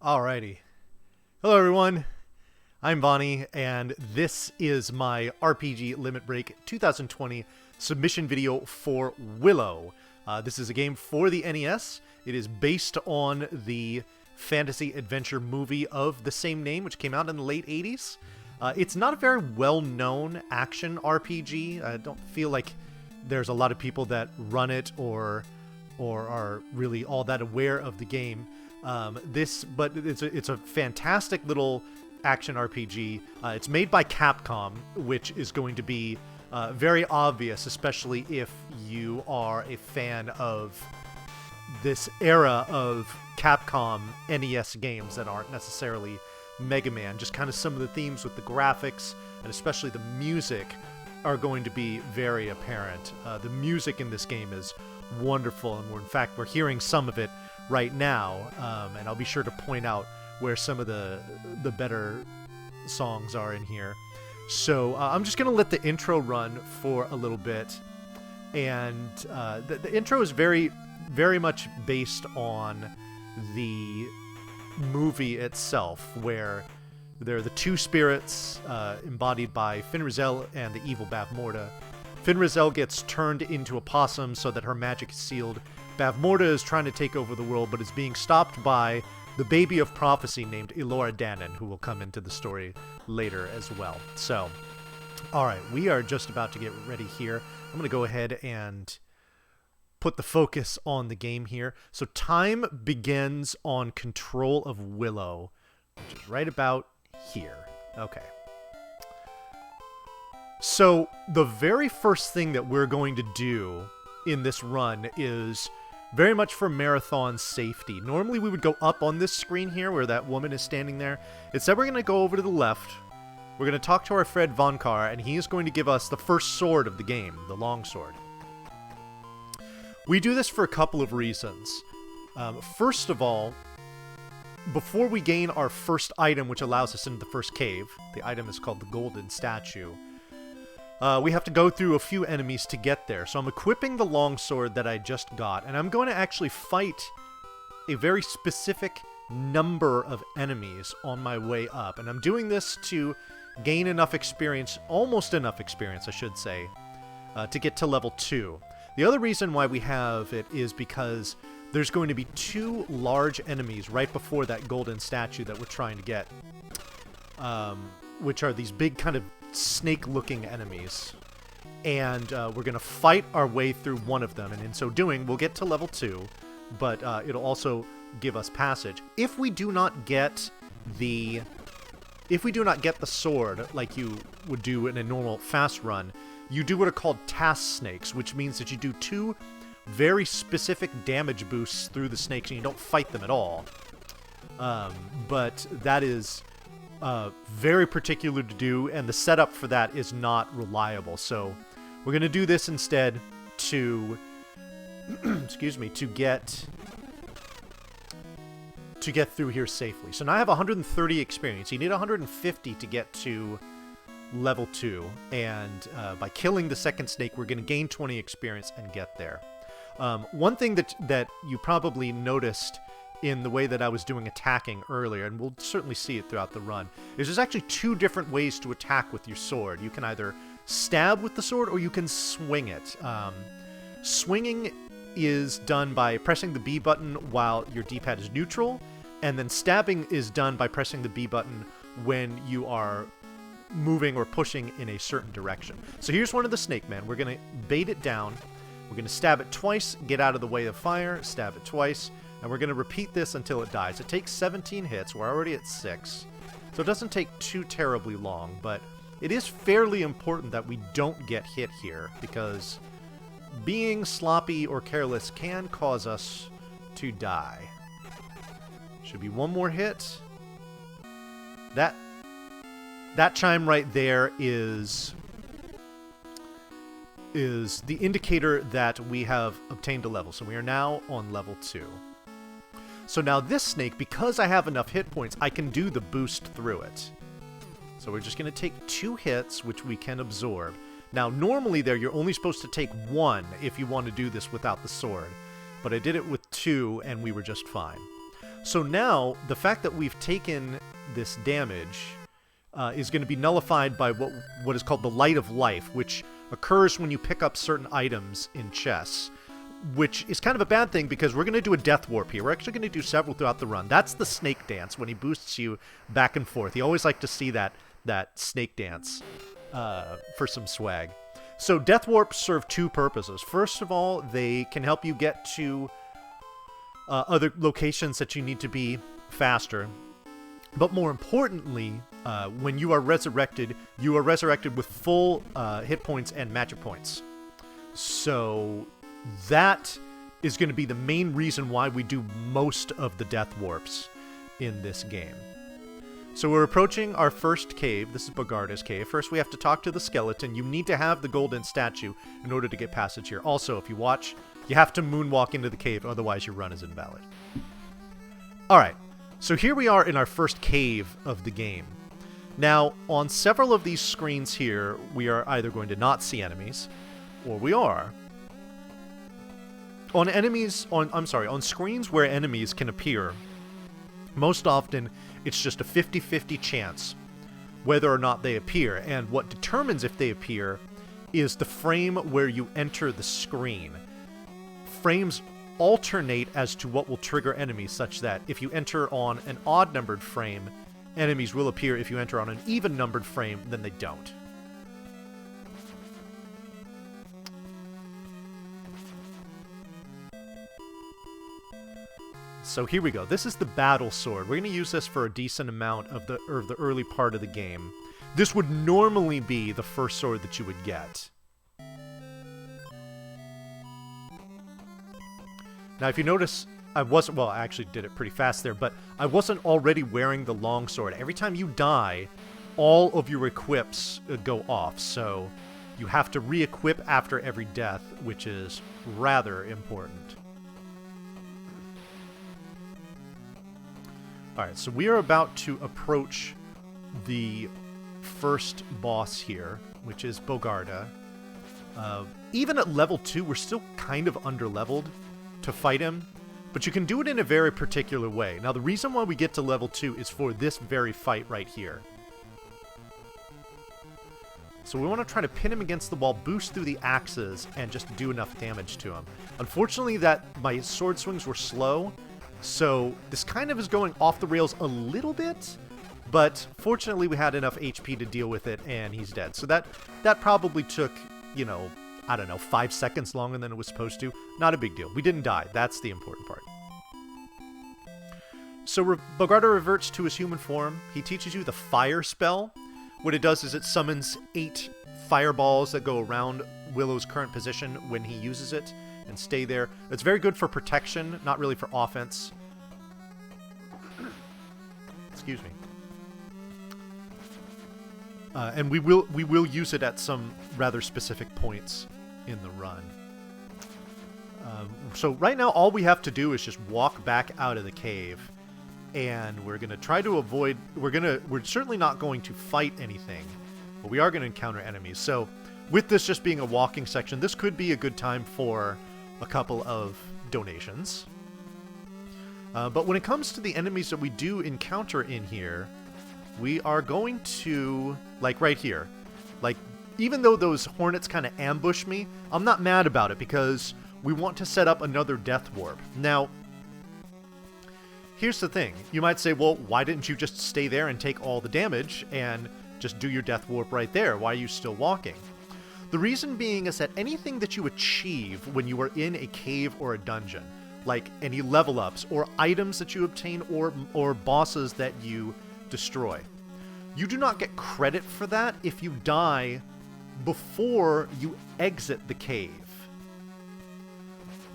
Alrighty. Hello everyone, I'm Bonnie, and this is my RPG Limit Break 2020 submission video for Willow. This is a game for the NES. It is based on the fantasy adventure movie of the same name, which came out in the late 80s. It's not a very well-known action RPG. I don't feel like there's a lot of people that run it or are really all that aware of the game. But it's a fantastic little action RPG. It's made by Capcom, which is going to be very obvious, especially if you are a fan of this era of Capcom NES games that aren't necessarily Mega Man. Just kind of some of the themes with the graphics and especially the music are going to be very apparent. The music in this game is wonderful, and we're hearing some of it right now, and I'll be sure to point out where some of the better songs are in here. So I'm just gonna let the intro run for a little bit, and the intro is very much based on the movie itself, where there are the two spirits embodied by Finrazel and the evil Bavmorda. Finrazel gets turned into a possum so that her magic is sealed. Bavmorda is trying to take over the world, but is being stopped by the baby of prophecy named Elora Danan, who will come into the story later as well. So, alright, we are just about to get ready here. I'm going to go ahead and put the focus on the game here. So time begins on control of Willow, which is right about here. Okay. So the very first thing that we're going to do in this run is very much for marathon safety. Normally we would go up on this screen here where that woman is standing there. Instead we're going to go over to the left. We're going to talk to our friend Vonkar, and he is going to give us the first sword of the game, the longsword. We do this for a couple of reasons. First of all, before we gain our first item, which allows us into the first cave, the item is called the Golden Statue, we have to go through a few enemies to get there. So I'm equipping the longsword that I just got, and I'm going to actually fight a very specific number of enemies on my way up. And I'm doing this to gain enough experience, almost enough experience, I should say, to get to level 2. The other reason why we have it is because there's going to be two large enemies right before that golden statue that we're trying to get, which are these big kind of snake-looking enemies, and we're going to fight our way through one of them, and in so doing we'll get to level 2, but it'll also give us passage. If we do not get the sword like you would do in a normal fast run, you do what are called task snakes, which means that you do two very specific damage boosts through the snakes and you don't fight them at all. But that is very particular to do, and the setup for that is not reliable. So we're going to do this instead to excuse me, to get through here safely. So now I have 130 experience. You need 150 to get to level 2, and by killing the second snake we're going to gain 20 experience and get there. One thing that you probably noticed in the way that I was doing attacking earlier, and we'll certainly see it throughout the run, is there's actually two different ways to attack with your sword. You can either stab with the sword or you can swing it. Swinging is done by pressing the B button while your D-pad is neutral, and then stabbing is done by pressing the B button when you are moving or pushing in a certain direction. So here's one of the snake men. We're going to bait it down. We're going to stab it twice, get out of the way of fire, stab it twice, and we're going to repeat this until it dies. It takes 17 hits. We're already at 6. So it doesn't take too terribly long, but it is fairly important that we don't get hit here, because being sloppy or careless can cause us to die. Should be one more hit. That chime right there is the indicator that we have obtained a level. So we are now on level 2. So now this snake, because I have enough hit points, I can do the boost through it. So we're just going to take 2 hits, which we can absorb. Now normally you're only supposed to take 1 if you want to do this without the sword, but I did it with 2 and we were just fine. So now, the fact that we've taken this damage is going to be nullified by what is called the Light of Life, which occurs when you pick up certain items in chests, which is kind of a bad thing because we're going to do a death warp here. We're actually going to do several throughout the run. That's the snake dance when he boosts you back and forth. You always like to see that snake dance for some swag. So death warps serve two purposes. First of all, they can help you get to other locations that you need to be faster. But more importantly, when you are resurrected with full hit points and magic points. So that is going to be the main reason why we do most of the death warps in this game. So we're approaching our first cave. This is Bogarda's cave. First we have to talk to the skeleton. You need to have the golden statue in order to get passage here. Also, if you watch, you have to moonwalk into the cave, otherwise your run is invalid. Alright, so here we are in our first cave of the game. Now, on several of these screens here, we are either going to not see enemies, or we are. On screens where enemies can appear, most often it's just a 50-50 chance whether or not they appear, and what determines if they appear is the frame where you enter the screen. Frames alternate as to what will trigger enemies, such that if you enter on an odd-numbered frame, enemies will appear. If you enter on an even-numbered frame, then they don't. So here we go. This is the battle sword. We're going to use this for a decent amount of the early part of the game. This would normally be the first sword that you would get. Now, if you notice, I actually did it pretty fast there, but I wasn't already wearing the longsword. Every time you die, all of your equips go off, so you have to re-equip after every death, which is rather important. Alright, so we are about to approach the first boss here, which is Bogarda. Even at level 2, we're still kind of under-leveled to fight him, but you can do it in a very particular way. Now, the reason why we get to level 2 is for this very fight right here. So we want to try to pin him against the wall, boost through the axes, and just do enough damage to him. Unfortunately, my sword swings were slow, so this kind of is going off the rails a little bit, but fortunately we had enough HP to deal with it, and he's dead. So that probably took, you know, I don't know, 5 seconds longer than it was supposed to. Not a big deal. We didn't die. That's the important part. So Bogarda reverts to his human form. He teaches you the fire spell. What it does is it summons 8 fireballs that go around Willow's current position when he uses it and stay there. It's very good for protection, not really for offense. Excuse me. And we will use it at some rather specific points in the run. So right now all we have to do is just walk back out of the cave, and we're gonna try to avoid. We're certainly not going to fight anything, but we are going to encounter enemies. So with this just being a walking section, this could be a good time for a couple of donations. But when it comes to the enemies that we do encounter in here, we are going to, like right here, like even though those hornets kind of ambush me, I'm not mad about it because we want to set up another death warp. Now, here's the thing. You might say, well, why didn't you just stay there and take all the damage and just do your death warp right there? Why are you still walking? The reason being is that anything that you achieve when you are in a cave or a dungeon, like any level ups or items that you obtain or bosses that you destroy, you do not get credit for that if you die before you exit the cave.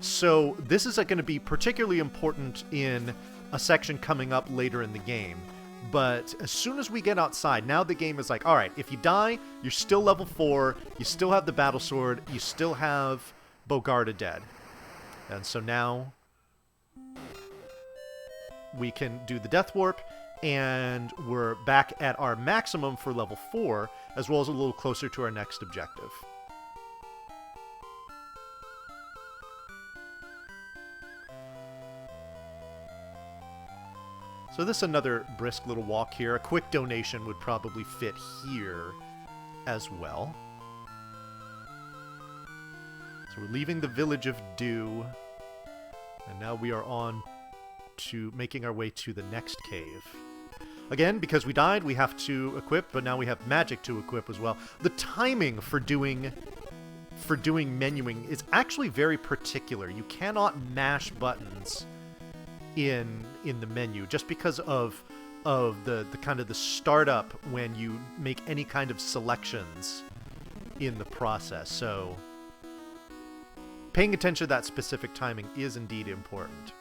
So this is going to be particularly important in a section coming up later in the game. But as soon as we get outside, now the game is like, alright, if you die, you're still level 4, you still have the battle sword, you still have Bogarda dead. And so now we can do the death warp, and we're back at our maximum for level 4, as well as a little closer to our next objective. So this is another brisk little walk here. A quick donation would probably fit here as well. So we're leaving the village of Dew, and now we are on to making our way to the next cave. Again, because we died, we have to equip, but now we have magic to equip as well. The timing for doing menuing is actually very particular. You cannot mash buttons in the menu just because of the kind of the startup when you make any kind of selections in the process. So paying attention to that specific timing is indeed important.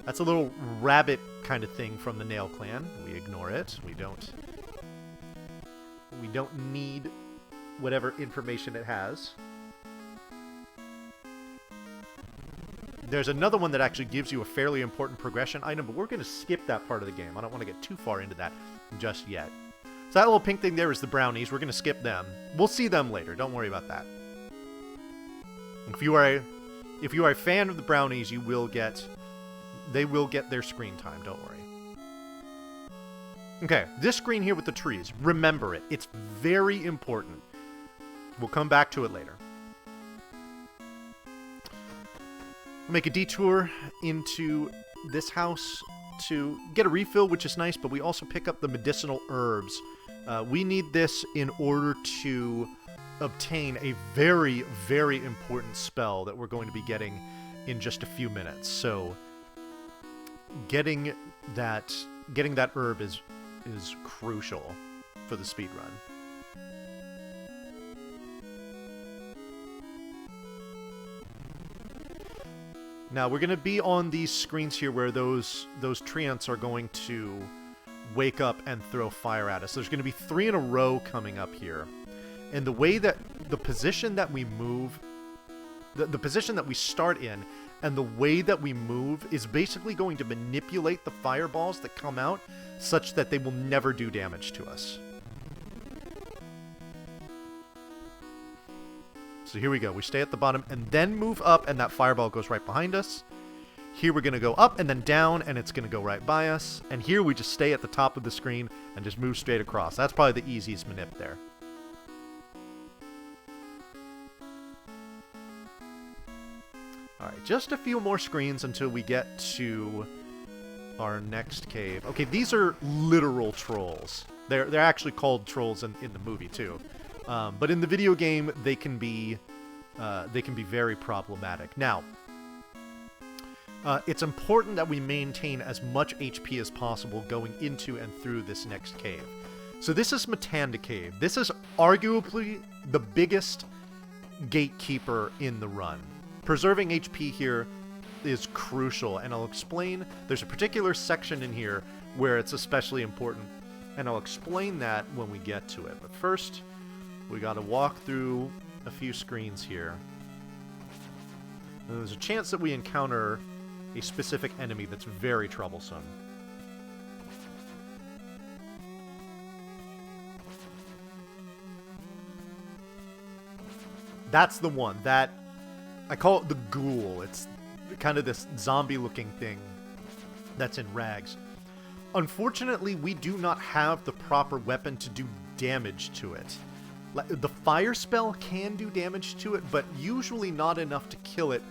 That's a little rabbit kind of thing from the Nail Clan. We ignore it. We don't need whatever information it has. There's another one that actually gives you a fairly important progression item, but we're going to skip that part of the game. I don't want to get too far into that just yet. So that little pink thing there is the brownies. We're going to skip them. We'll see them later. Don't worry about that. If you are a fan of the brownies, they will get their screen time. Don't worry. Okay, this screen here with the trees. Remember it. It's very important. We'll come back to it later. Make a detour into this house to get a refill, which is nice, but we also pick up the medicinal herbs. We need this in order to obtain a very, very important spell that we're going to be getting in just a few minutes. So getting that herb is crucial for the speedrun. Now, we're going to be on these screens here where those treants are going to wake up and throw fire at us. There's going to be 3 in a row coming up here. And the way that the position that we move, the position that we start in, and the way that we move is basically going to manipulate the fireballs that come out such that they will never do damage to us. So here we go. We stay at the bottom and then move up, and that fireball goes right behind us. Here we're going to go up and then down, and it's going to go right by us. And here we just stay at the top of the screen and just move straight across. That's probably the easiest manip there. Alright, just a few more screens until we get to our next cave. Okay, these are literal trolls. They're actually called trolls in the movie, too. But in the video game, they can be very problematic. Now, it's important that we maintain as much HP as possible going into and through this next cave. So this is Matanda Cave. This is arguably the biggest gatekeeper in the run. Preserving HP here is crucial, and I'll explain. There's a particular section in here where it's especially important, and I'll explain that when we get to it. But first, we gotta walk through a few screens here. And there's a chance that we encounter a specific enemy that's very troublesome. That's the one. That I call it the ghoul. It's kind of this zombie-looking thing that's in rags. Unfortunately, we do not have the proper weapon to do damage to it. The fire spell can do damage to it, but usually not enough to kill it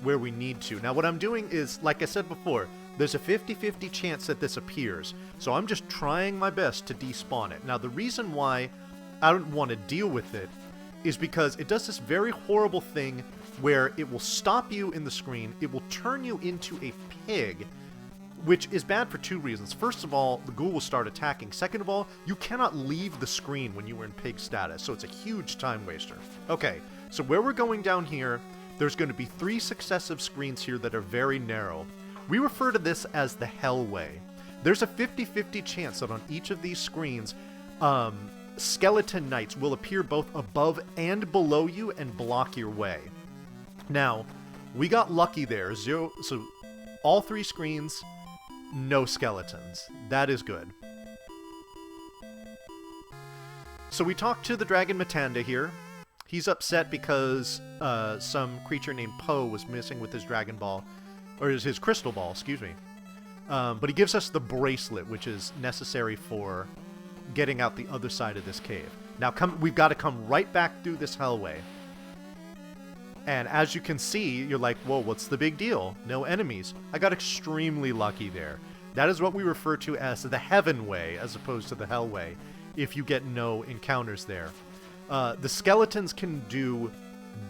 where we need to. Now, what I'm doing is, like I said before, there's a 50-50 chance that this appears, so I'm just trying my best to despawn it. Now, the reason why I don't want to deal with it is because it does this very horrible thing where it will stop you in the screen, it will turn you into a pig, which is bad for 2 reasons. First of all, the ghoul will start attacking. Second of all, you cannot leave the screen when you are in pig status, so it's a huge time waster. Okay, so where we're going down here, there's going to be 3 successive screens here that are very narrow. We refer to this as the Hellway. There's a 50-50 chance that on each of these screens, skeleton knights will appear both above and below you and block your way. Now, we got lucky there. So all 3 screens, no skeletons. That is good. So we talked to the Dragon Matanda here. He's upset because some creature named Poe was missing with his Dragon Ball, or his Crystal Ball, excuse me. But he gives us the bracelet, which is necessary for getting out the other side of this cave. Now we've got to come right back through this hellway. And as you can see, you're like, whoa, what's the big deal? No enemies. I got extremely lucky there. That is what we refer to as the Heaven Way, as opposed to the Hell Way, if you get no encounters there. The skeletons can do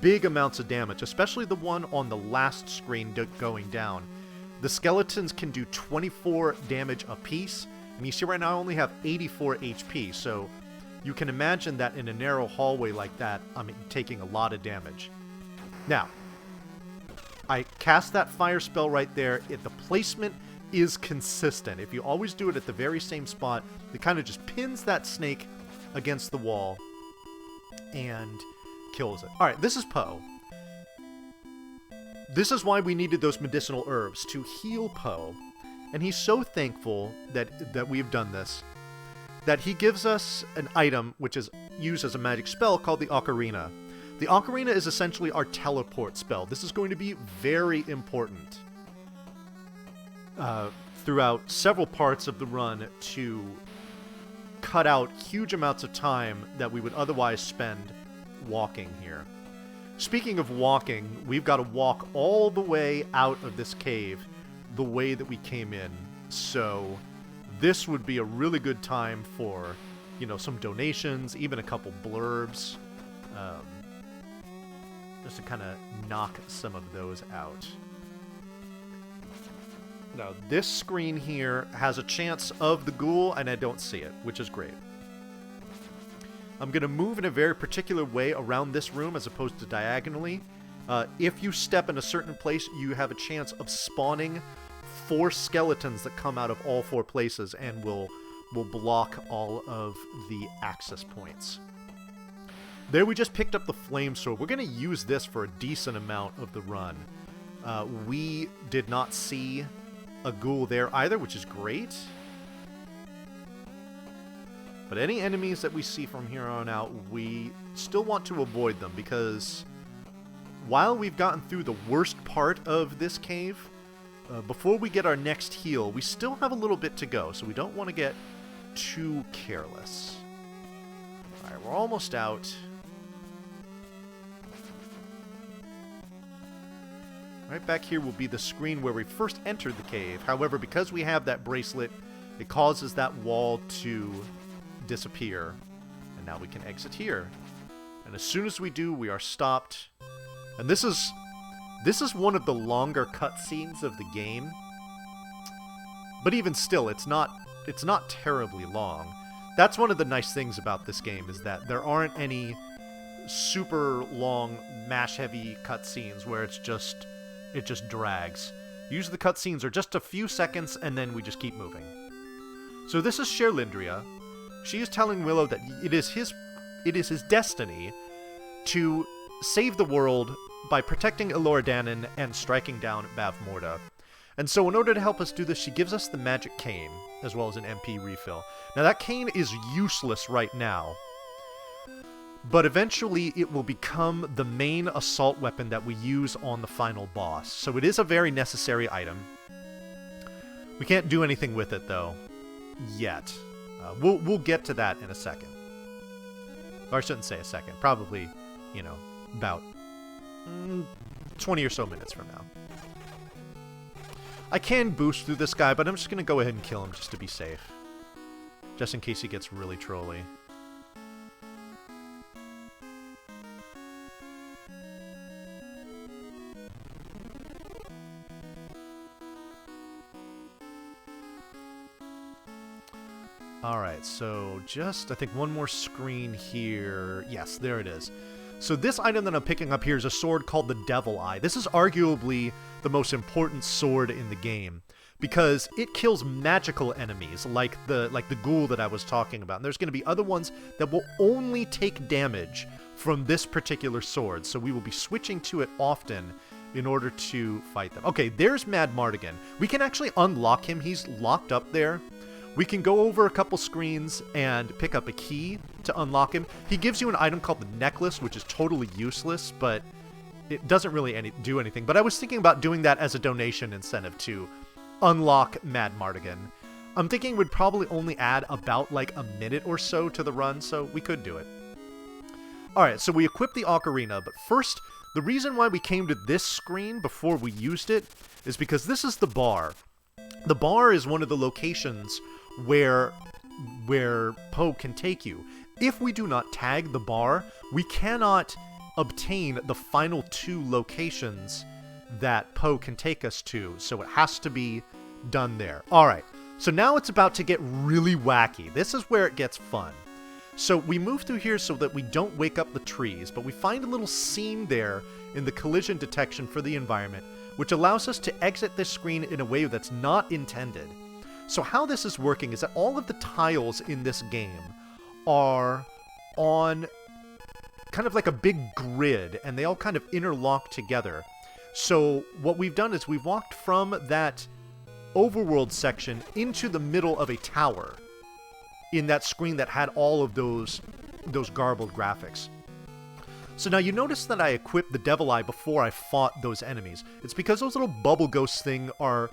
big amounts of damage, especially the one on the last screen going down. The skeletons can do 24 damage apiece, and you see right now I only have 84 HP, so you can imagine that in a narrow hallway like that, I'm taking a lot of damage. Now, I cast that fire spell right there. The placement is consistent. If you always do it at the very same spot, it kind of just pins that snake against the wall and kills it. Alright, this is Poe. This is why we needed those medicinal herbs, to heal Poe. And he's so thankful that we've done this, that he gives us an item which is used as a magic spell called the Ocarina. The Ocarina is essentially our teleport spell. This is going to be very important throughout several parts of the run to cut out huge amounts of time that we would otherwise spend walking here. Speaking of walking, we've got to walk all the way out of this cave the way that we came in. So this would be a really good time for, you know, some donations, even a couple blurbs. Just to kind of knock some of those out. Now, this screen here has a chance of the ghoul, and I don't see it, which is great. I'm going to move in a very particular way around this room as opposed to diagonally. If you step in a certain place, you have a chance of spawning 4 skeletons that come out of all 4 places and will block all of the access points. There we just picked up the flame sword. We're going to use this for a decent amount of the run. We did not see a ghoul there either, which is great. But any enemies that we see from here on out, we still want to avoid them, because while we've gotten through the worst part of this cave, before we get our next heal, we still have a little bit to go, so we don't want to get too careless. Alright, we're almost out. Right back here will be the screen where we first entered the cave. However, because we have that bracelet, it causes that wall to disappear. And now we can exit here. And as soon as we do, we are stopped. And this is one of the longer cutscenes of the game. But even still, it's not terribly long. That's one of the nice things about this game, is that there aren't any super long, mash-heavy cutscenes where it just drags. Usually the cutscenes are just a few seconds, and then we just keep moving. So this is Sherlindria. She is telling Willow that it is his destiny to save the world by protecting Iloridanen and striking down Bavmorda. And so in order to help us do this, she gives us the magic cane, as well as an MP refill. Now that cane is useless right now, but eventually it will become the main assault weapon that we use on the final boss. So it is a very necessary item. We can't do anything with it, though, yet. We'll get to that in a second. Or I shouldn't say a second. Probably, you know, about 20 or so minutes from now. I can boost through this guy, but I'm just going to go ahead and kill him just to be safe. Just in case he gets really trolly. Alright, so just, I think, one more screen here. Yes, there it is. So this item that I'm picking up here is a sword called the Devil Eye. This is arguably the most important sword in the game, because it kills magical enemies, like the ghoul that I was talking about. And there's going to be other ones that will only take damage from this particular sword, so we will be switching to it often in order to fight them. Okay, there's Mad Mardigan. We can actually unlock him. He's locked up there. We can go over a couple screens and pick up a key to unlock him. He gives you an item called the necklace, which is totally useless, but it doesn't really do anything. But I was thinking about doing that as a donation incentive to unlock Mad Mardigan. I'm thinking it would probably only add about like a minute or so to the run, so we could do it. Alright, so we equip the ocarina, but first, the reason why we came to this screen before we used it is because this is the bar. The bar is one of the locations where Poe can take you. If we do not tag the bar, we cannot obtain the final 2 locations that Poe can take us to, so it has to be done there. Alright, so now it's about to get really wacky. This is where it gets fun. So we move through here so that we don't wake up the trees, but we find a little seam there in the collision detection for the environment, which allows us to exit this screen in a way that's not intended. So how this is working is that all of the tiles in this game are on kind of like a big grid, and they all kind of interlock together. So what we've done is we've walked from that overworld section into the middle of a tower in that screen that had all of those garbled graphics. So now you notice that I equipped the Devil Eye before I fought those enemies. It's because those little bubble ghost things, are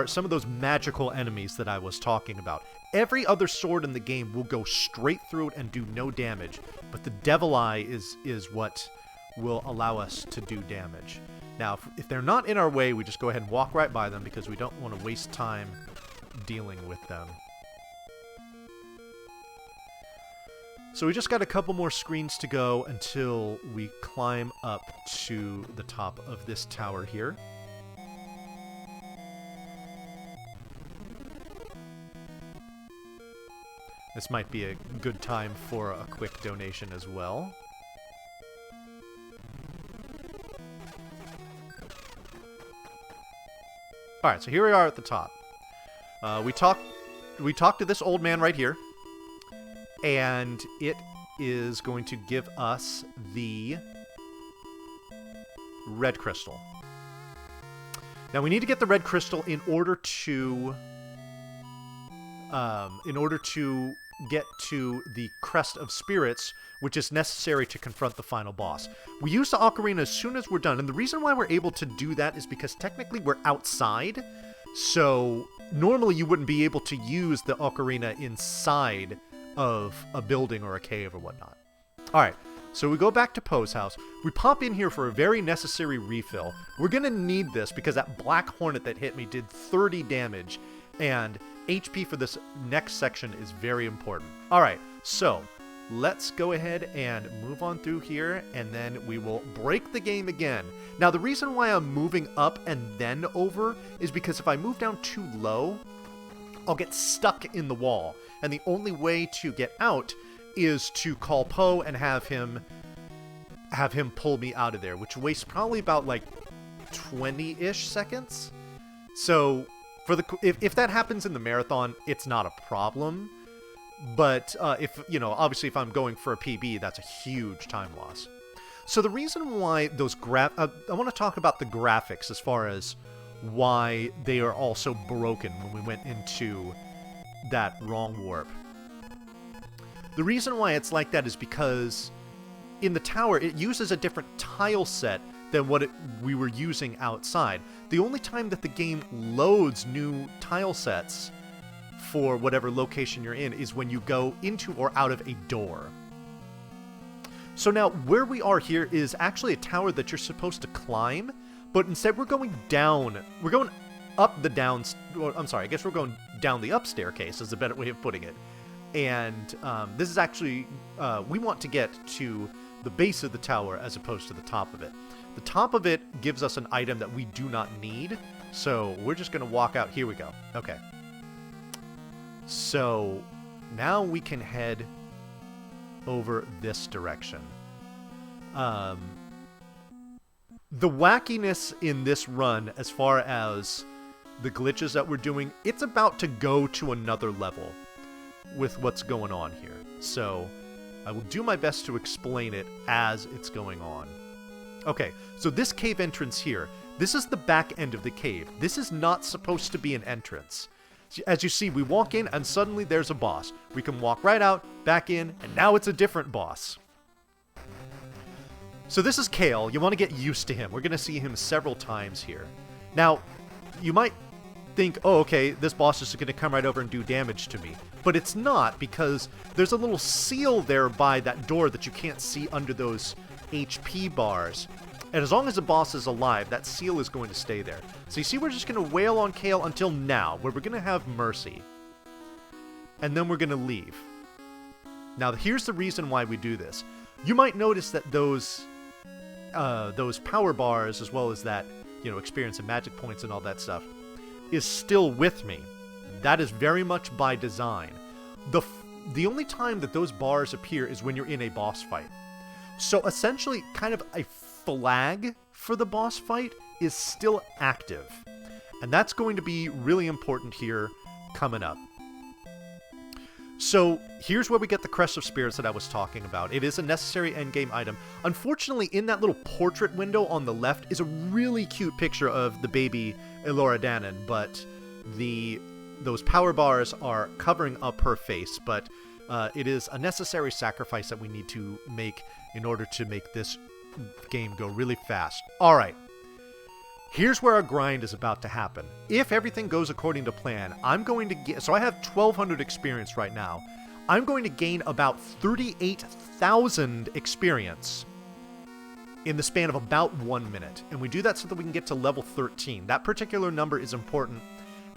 some of those magical enemies that I was talking about. Every other sword in the game will go straight through it and do no damage, but the Devil Eye is what will allow us to do damage. Now, if they're not in our way, we just go ahead and walk right by them because we don't want to waste time dealing with them. So we just got a couple more screens to go until we climb up to the top of this tower here. This might be a good time for a quick donation as well. Alright, so here we are at the top. We talked to this old man right here, and it is going to give us the red crystal. Now we need to get the red crystal in order to get to the Crest of Spirits, which is necessary to confront the final boss. We use the ocarina as soon as we're done, and the reason why we're able to do that is because technically we're outside, so normally you wouldn't be able to use the ocarina inside of a building or a cave or whatnot. Alright, so we go back to Poe's house. We pop in here for a very necessary refill. We're gonna need this because that black hornet that hit me did 30 damage, and HP for this next section is very important. Alright, so let's go ahead and move on through here, and then we will break the game again. Now, the reason why I'm moving up and then over is because if I move down too low, I'll get stuck in the wall. And the only way to get out is to call Poe and have him pull me out of there, which wastes probably about like 20-ish seconds. So for if that happens in the marathon, it's not a problem. But obviously if I'm going for a PB, that's a huge time loss. So the reason why those I want to talk about the graphics as far as why they are all so broken when we went into that wrong warp. The reason why it's like that is because in the tower, it uses a different tile set than what we were using outside. The only time that the game loads new tile sets for whatever location you're in is when you go into or out of a door. So now, where we are here is actually a tower that you're supposed to climb, but instead we're going down. We're going up the down... I'm sorry, I guess we're going down the up staircase is a better way of putting it. And this is actually... we want to get to the base of the tower as opposed to the top of it. The top of it gives us an item that we do not need, so we're just going to walk out. Here we go. Okay. So now we can head over this direction. The wackiness in this run, as far as the glitches that we're doing, it's about to go to another level with what's going on here. So I will do my best to explain it as it's going on. Okay, so this cave entrance here, this is the back end of the cave. This is not supposed to be an entrance. As you see, we walk in and suddenly there's a boss. We can walk right out, back in, and now it's a different boss. So this is Kale. You want to get used to him. We're going to see him several times here. Now, you might think, oh, okay, this boss is going to come right over and do damage to me. But it's not, because there's a little seal there by that door that you can't see under those HP bars. And as long as the boss is alive, that seal is going to stay there. So you see, we're just going to wail on Kale until now, where we're going to have mercy. And then we're going to leave. Now, here's the reason why we do this. You might notice that those power bars, as well as that, experience and magic points and all that stuff, is still with me. That is very much by design. The only time that those bars appear is when you're in a boss fight. So essentially, kind of a flag for the boss fight is still active. And that's going to be really important here coming up. So here's where we get the Crest of Spirits that I was talking about. It is a necessary endgame item. Unfortunately, in that little portrait window on the left is a really cute picture of the baby Elora Danan, but those power bars are covering up her face, but it is a necessary sacrifice that we need to make in order to make this game go really fast. Alright, here's where our grind is about to happen. If everything goes according to plan, I'm going to get... So I have 1,200 experience right now. I'm going to gain about 38,000 experience in the span of about 1 minute. And we do that so that we can get to level 13. That particular number is important,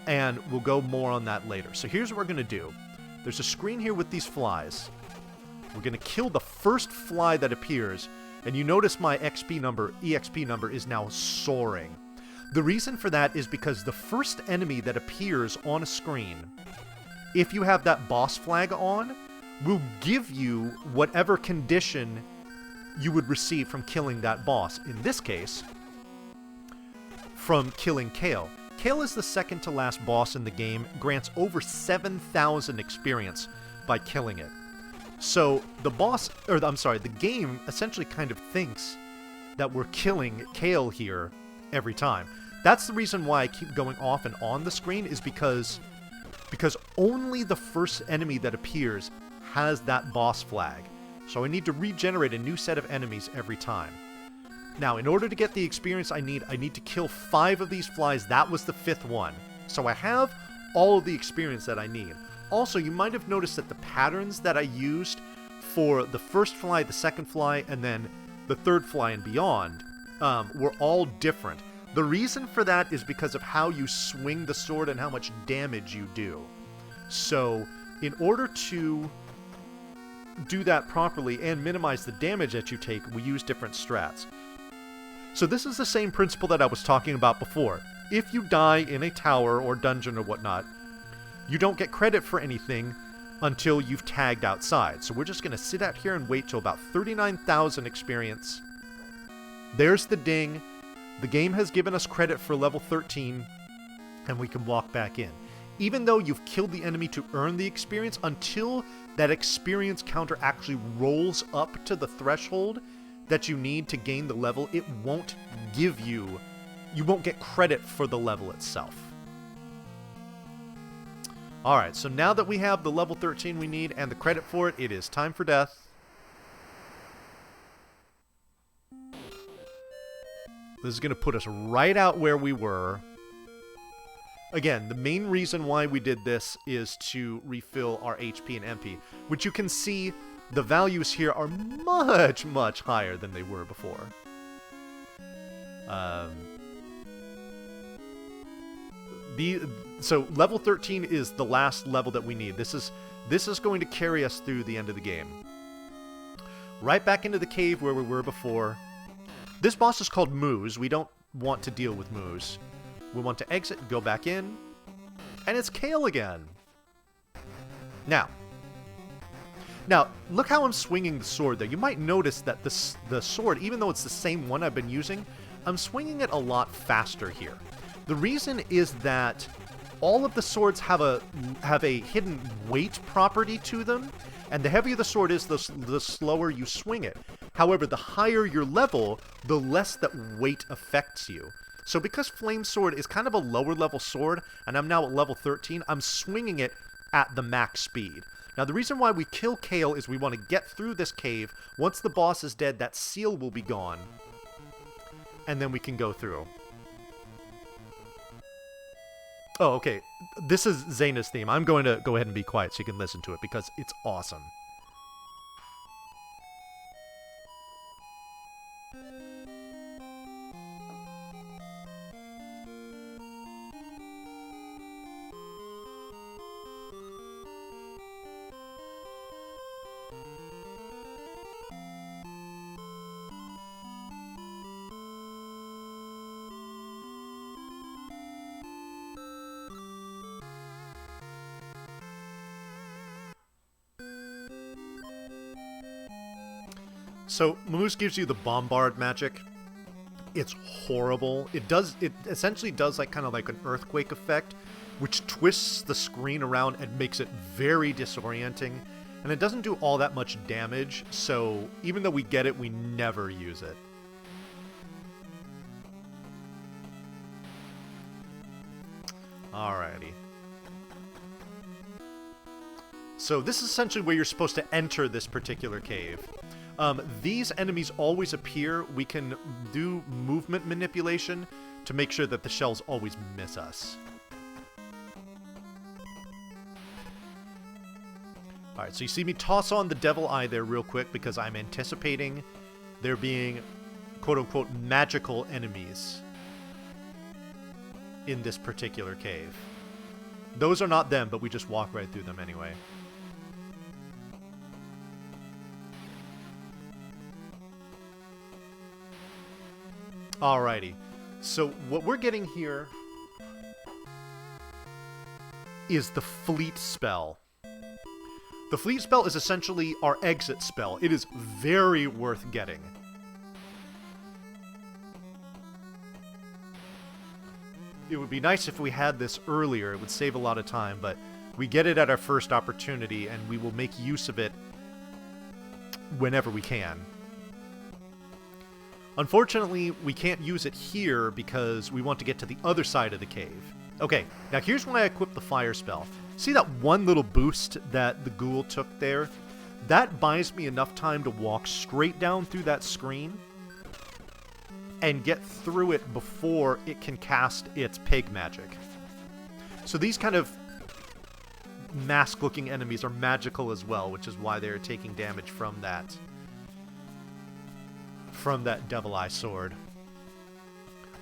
and we'll go more on that later. So here's what we're going to do. There's a screen here with these flies. We're going to kill the first fly that appears, and you notice my EXP number is now soaring. The reason for that is because the first enemy that appears on a screen, if you have that boss flag on, will give you whatever condition you would receive from killing that boss. In this case, from killing Kale. Kale is the second to last boss in the game, grants over 7,000 experience by killing it. So the game essentially kind of thinks that we're killing Kale here every time. That's the reason why I keep going off and on the screen, is because only the first enemy that appears has that boss flag. So I need to regenerate a new set of enemies every time. Now, in order to get the experience I need to kill 5 of these flies. That was the 5th one. So I have all of the experience that I need. Also, you might have noticed that the patterns that I used for the first fly, the second fly, and then the third fly and beyond were all different. The reason for that is because of how you swing the sword and how much damage you do. So, in order to do that properly and minimize the damage that you take, we use different strats. So this is the same principle that I was talking about before. If you die in a tower or dungeon or whatnot, you don't get credit for anything until you've tagged outside. So we're just going to sit out here and wait till about 39,000 experience. There's the ding. The game has given us credit for level 13, and we can walk back in. Even though you've killed the enemy to earn the experience, until that experience counter actually rolls up to the threshold that you need to gain the level, it won't give you won't get credit for the level itself. Alright, so now that we have the level 13 we need and the credit for it, it is time for death. This is going to put us right out where we were. Again, the main reason why we did this is to refill our HP and MP, which you can see the values here are much, much higher than they were before. So level 13 is the last level that we need. This is going to carry us through the end of the game. Right back into the cave where we were before. This boss is called Moose. We don't want to deal with Moose. We want to exit and go back in. And it's Kale again. Now, look how I'm swinging the sword there. You might notice that the sword, even though it's the same one I've been using, I'm swinging it a lot faster here. The reason is that all of the swords have a hidden weight property to them, and the heavier the sword is, the slower you swing it. However, the higher your level, the less that weight affects you. So because Flame Sword is kind of a lower level sword, and I'm now at level 13, I'm swinging it at the max speed. Now the reason why we kill Kale is we want to get through this cave. Once the boss is dead, that seal will be gone. And then we can go through. Oh, okay. This is Zaina's theme. I'm going to go ahead and be quiet so you can listen to it because it's awesome. So, Moose gives you the Bombard magic. It's horrible. It essentially does like kind of like an earthquake effect, which twists the screen around and makes it very disorienting. And it doesn't do all that much damage, so even though we get it, we never use it. Alrighty. So this is essentially where you're supposed to enter this particular cave. These enemies always appear. We can do movement manipulation to make sure that the shells always miss us. Alright, so you see me toss on the Devil Eye there real quick because I'm anticipating there being quote-unquote magical enemies in this particular cave. Those are not them, but we just walk right through them anyway. Alrighty, so what we're getting here is the Fleet spell. The Fleet spell is essentially our exit spell. It is very worth getting. It would be nice if we had this earlier. It would save a lot of time, but we get it at our first opportunity, and we will make use of it whenever we can. Unfortunately, we can't use it here because we want to get to the other side of the cave. Okay, now here's when I equip the fire spell. See that one little boost that the ghoul took there? That buys me enough time to walk straight down through that screen and get through it before it can cast its pig magic. So these kind of mask-looking enemies are magical as well, which is why they're taking damage from that Devil Eye sword.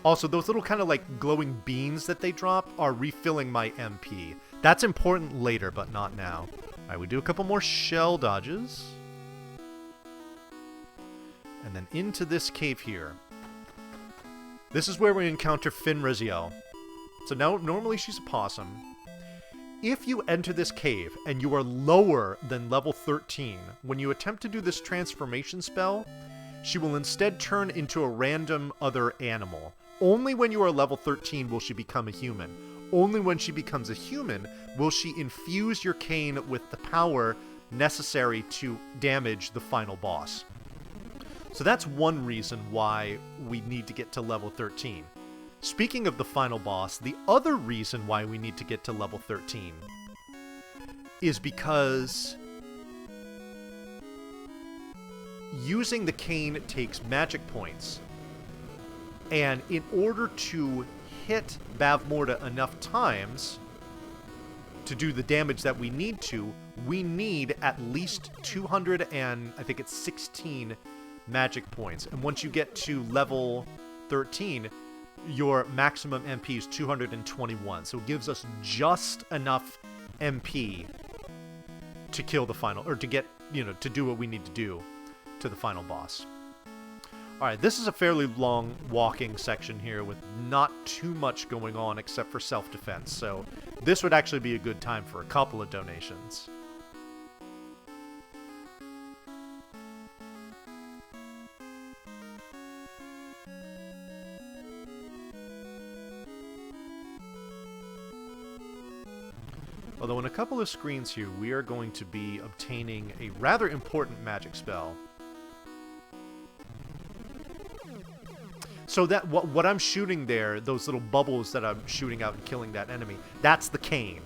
Also, those little kind of like glowing beans that they drop are refilling my MP. That's important later, but not now. Alright, we do a couple more shell dodges. And then into this cave here. This is where we encounter Finraziel. So now, normally she's a possum. If you enter this cave and you are lower than level 13, when you attempt to do this transformation spell, she will instead turn into a random other animal. Only when you are level 13 will she become a human. Only when she becomes a human will she infuse your cane with the power necessary to damage the final boss. So that's one reason why we need to get to level 13. Speaking of the final boss, the other reason why we need to get to level 13 is because using the cane takes magic points. And in order to hit Bavmorda enough times to do the damage that we need at least 200 and I think it's 16 magic points. And once you get to level 13, your maximum MP is 221. So it gives us just enough MP to kill the final, or to get, to do what we need to do to the final boss. Alright, this is a fairly long walking section here with not too much going on except for self-defense, so this would actually be a good time for a couple of donations. Although in a couple of screens here, we are going to be obtaining a rather important magic spell. So that what I'm shooting there, those little bubbles that I'm shooting out and killing that enemy, that's the cane.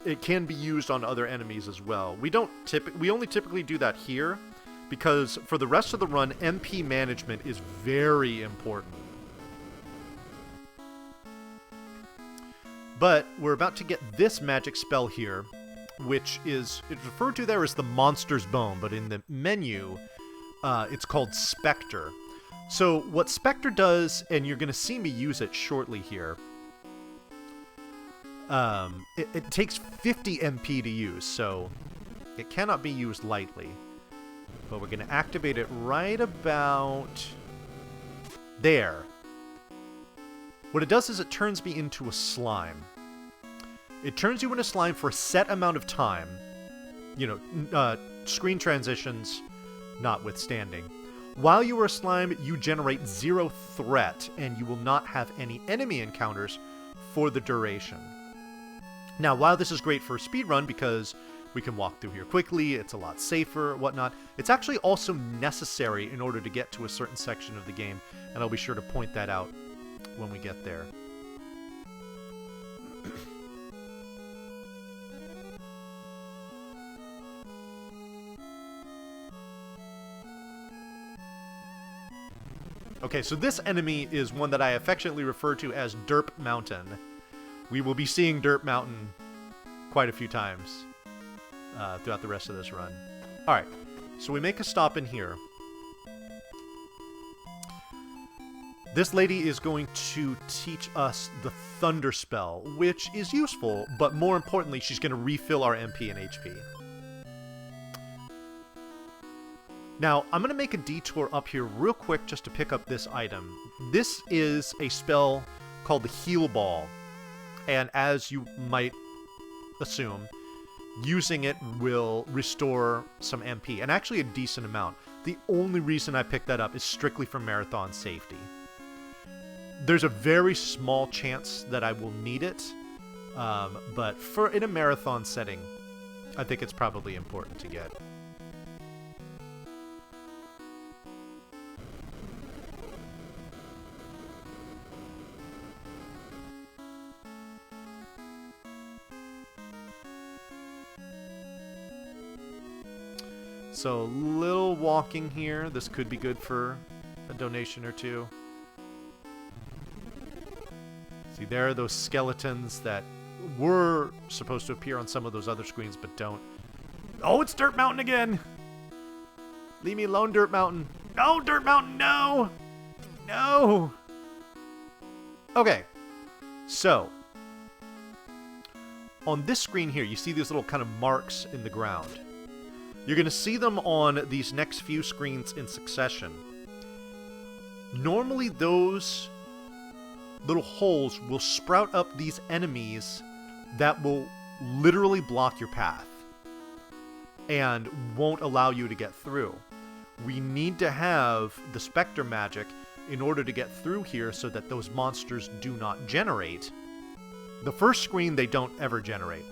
It can be used on other enemies as well. We only typically do that here, because for the rest of the run, MP management is very important. But we're about to get this magic spell here, which is referred to there as the Monster's Bone, but in the menu, it's called Spectre. So what Spectre does, and you're going to see me use it shortly here, it takes 50 MP to use, so it cannot be used lightly. But we're going to activate it right about there. What it does is it turns me into a slime. It turns you into slime for a set amount of time. You know, screen transitions notwithstanding. While you are a slime, you generate 0 threat, and you will not have any enemy encounters for the duration. Now, while this is great for a speedrun because we can walk through here quickly, it's a lot safer, whatnot, it's actually also necessary in order to get to a certain section of the game, and I'll be sure to point that out when we get there. Okay, so this enemy is one that I affectionately refer to as Derp Mountain. We will be seeing Derp Mountain quite a few times throughout the rest of this run. Alright, so we make a stop in here. This lady is going to teach us the Thunder Spell, which is useful, but more importantly, she's going to refill our MP and HP. Now, I'm going to make a detour up here real quick just to pick up this item. This is a spell called the Heal Ball, and as you might assume, using it will restore some MP, and actually a decent amount. The only reason I picked that up is strictly for marathon safety. There's a very small chance that I will need it, but in a marathon setting, I think it's probably important to get. So, little walking here. This could be good for a donation or two. See, there are those skeletons that were supposed to appear on some of those other screens, but don't. Oh, it's Dirt Mountain again! Leave me alone, Dirt Mountain. No, Dirt Mountain, no! No! Okay, so, on this screen here, you see these little kind of marks in the ground. You're going to see them on these next few screens in succession. Normally, those little holes will sprout up these enemies that will literally block your path and won't allow you to get through. We need to have the Spectre magic in order to get through here so that those monsters do not generate. The first screen they don't ever generate,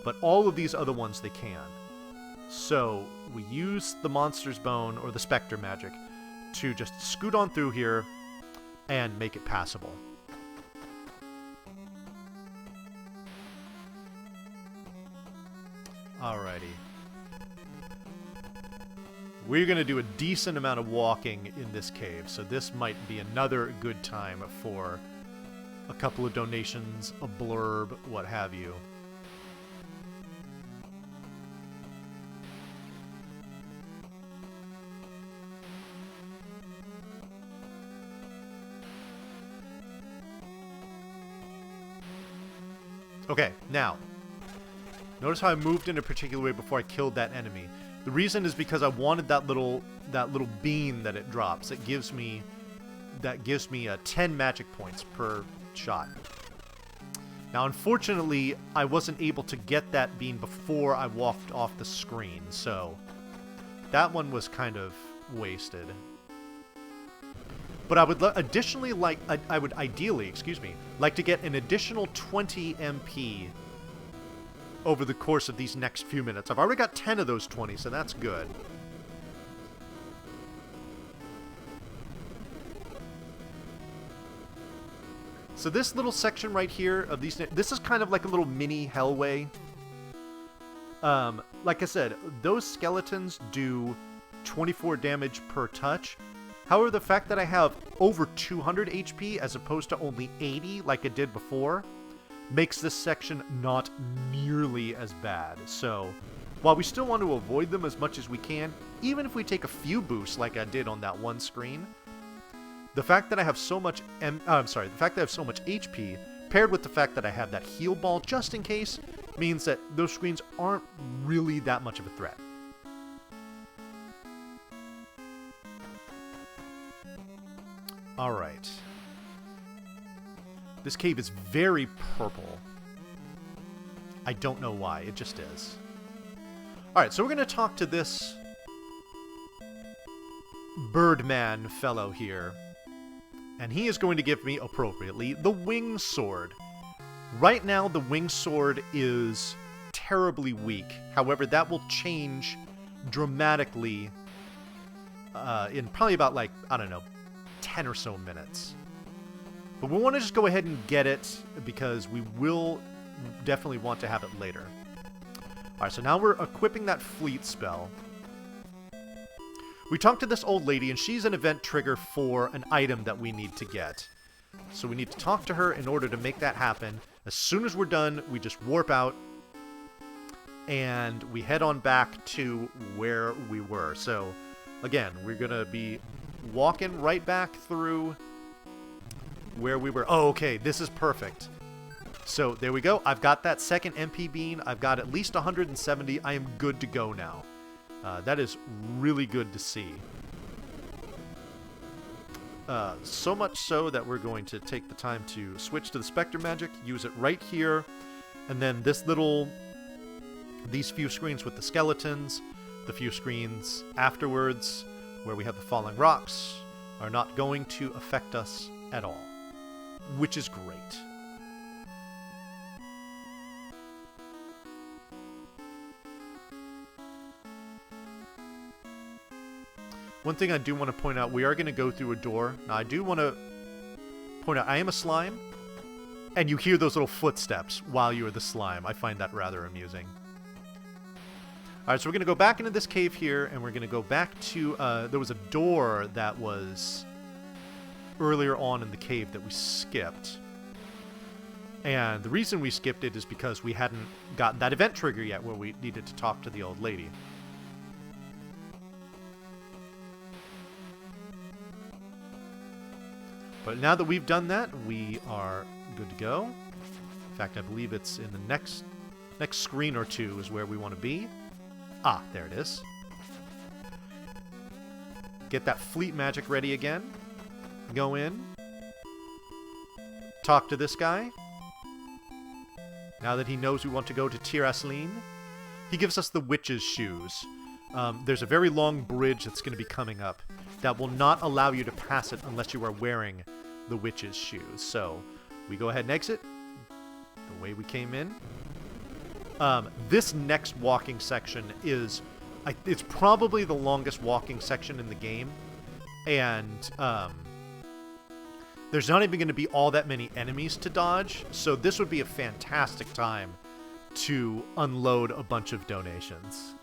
but all of these other ones they can. So we use the Monster's Bone or the Spectre magic to just scoot on through here and make it passable. Alrighty. We're going to do a decent amount of walking in this cave, so this might be another good time for a couple of donations, a blurb, what have you. Okay, now, notice how I moved in a particular way before I killed that enemy. The reason is because I wanted that little beam that it drops. That gives me 10 magic points per shot. Now, unfortunately, I wasn't able to get that beam before I walked off the screen, so that one was kind of wasted. But I would additionally like, I would ideally, like to get an additional 20 MP over the course of these next few minutes. I've already got 10 of those 20, so that's good. So this little section right here of these, this is kind of like a little mini hellway. Like I said, those skeletons do 24 damage per touch. However, the fact that I have over 200 HP as opposed to only 80 like I did before makes this section not nearly as bad. So, while we still want to avoid them as much as we can, even if we take a few boosts like I did on that one screen, the fact that I have so much the fact that I have so much HP paired with the fact that I have that heal ball just in case means that those screens aren't really that much of a threat. Alright. This cave is very purple. I don't know why, it just is. Alright, so we're going to talk to this Birdman fellow here. And he is going to give me, appropriately, the Wing Sword. Right now, the Wing Sword is terribly weak. However, that will change dramatically in probably about, like, I don't know, 10 or so minutes. But we want to just go ahead and get it because we will definitely want to have it later. Alright, so now we're equipping that fleet spell. We talked to this old lady, and she's an event trigger for an item that we need to get. So we need to talk to her in order to make that happen. As soon as we're done, we just warp out, and we head on back to where we were. So, again, we're going to be walking right back through where we were. Oh, okay, this is perfect. So, there we go. I've got that second MP bean. I've got at least 170. I am good to go now. That is really good to see. So much so that we're going to take the time to switch to the Spectre Magic, use it right here, and then these few screens with the skeletons, the few screens afterwards where we have the falling rocks, are not going to affect us at all, which is great. One thing I do want to point out, we are going to go through a door. Now, I do want to point out, I am a slime, and you hear those little footsteps while you are the slime. I find that rather amusing. Alright, so we're going to go back into this cave here, and we're going to go back to, there was a door that was earlier on in the cave that we skipped. And the reason we skipped it is because we hadn't gotten that event trigger yet where we needed to talk to the old lady. But now that we've done that, we are good to go. In fact, I believe it's in the next screen or two is where we want to be. Ah, there it is. Get that fleet magic ready again. Go in. Talk to this guy. Now that he knows we want to go to Tir Asleen, he gives us the witch's shoes. There's a very long bridge that's going to be coming up that will not allow you to pass it unless you are wearing the witch's shoes. So, we go ahead and exit the way we came in. This next walking section is... it's probably the longest walking section in the game. And, there's not even going to be all that many enemies to dodge. So this would be a fantastic time to unload a bunch of donations.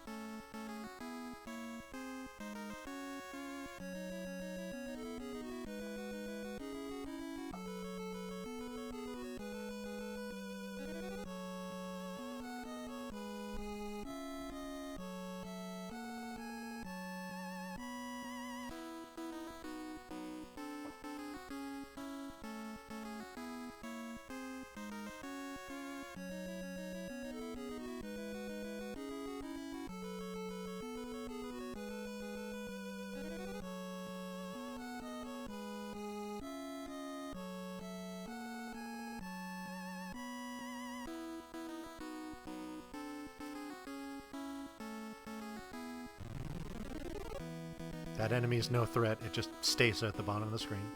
That enemy is no threat, it just stays at the bottom of the screen.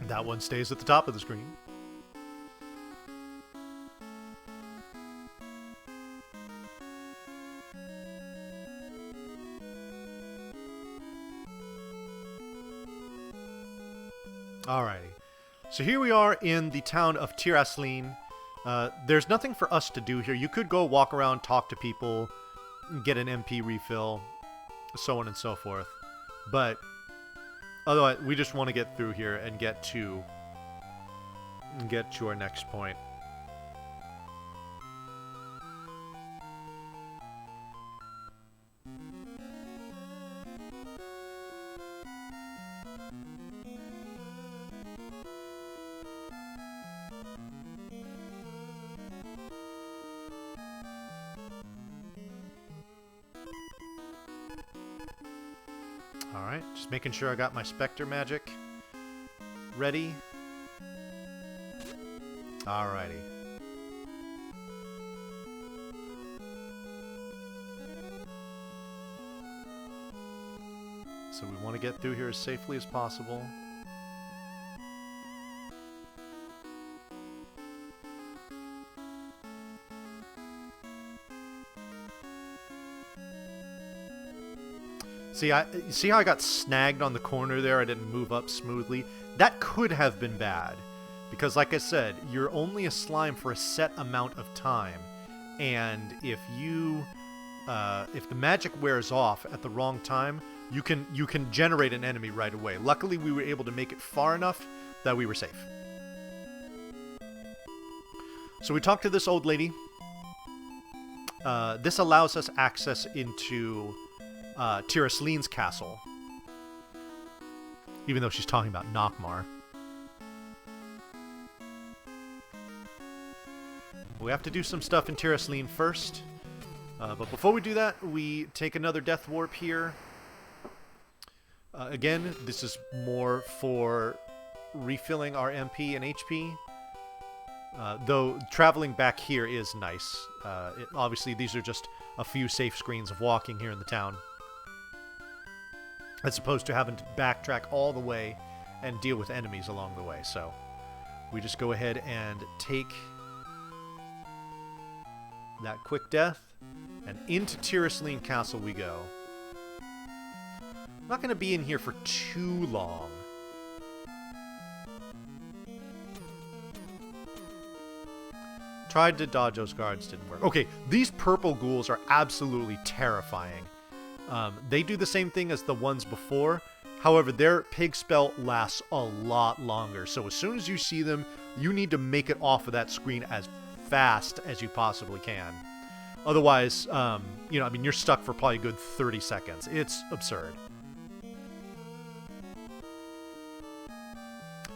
That one stays at the top of the screen. Alrighty. So here we are in the town of Tir Asleen. There's nothing for us to do here. You could go walk around, talk to people, get an MP refill, so on and so forth. But otherwise, we just want to get through here and get to our next point. Alright, just making sure I got my Spectre magic ready. Alrighty. So we want to get through here as safely as possible. See how I got snagged on the corner there? I didn't move up smoothly. That could have been bad. Because like I said, you're only a slime for a set amount of time. And if the magic wears off at the wrong time, you can generate an enemy right away. Luckily, we were able to make it far enough that we were safe. So we talked to this old lady. This allows us access into Tir Asleen's castle. Even though she's talking about Nockmaar. We have to do some stuff in Tir Asleen first. But before we do that, we take another death warp here. Again, this is more for refilling our MP and HP. Though traveling back here is nice. Obviously, these are just a few safe screens of walking here in the town, as opposed to having to backtrack all the way and deal with enemies along the way. So we just go ahead and take that quick death, and into Tir Asleen Castle we go. I'm not going to be in here for too long. Tried to dodge those guards, didn't work. Okay, these purple ghouls are absolutely terrifying. They do the same thing as the ones before. However, their pig spell lasts a lot longer. So as soon as you see them, you need to make it off of that screen as fast as you possibly can. Otherwise, you're stuck for probably a good 30 seconds. It's absurd.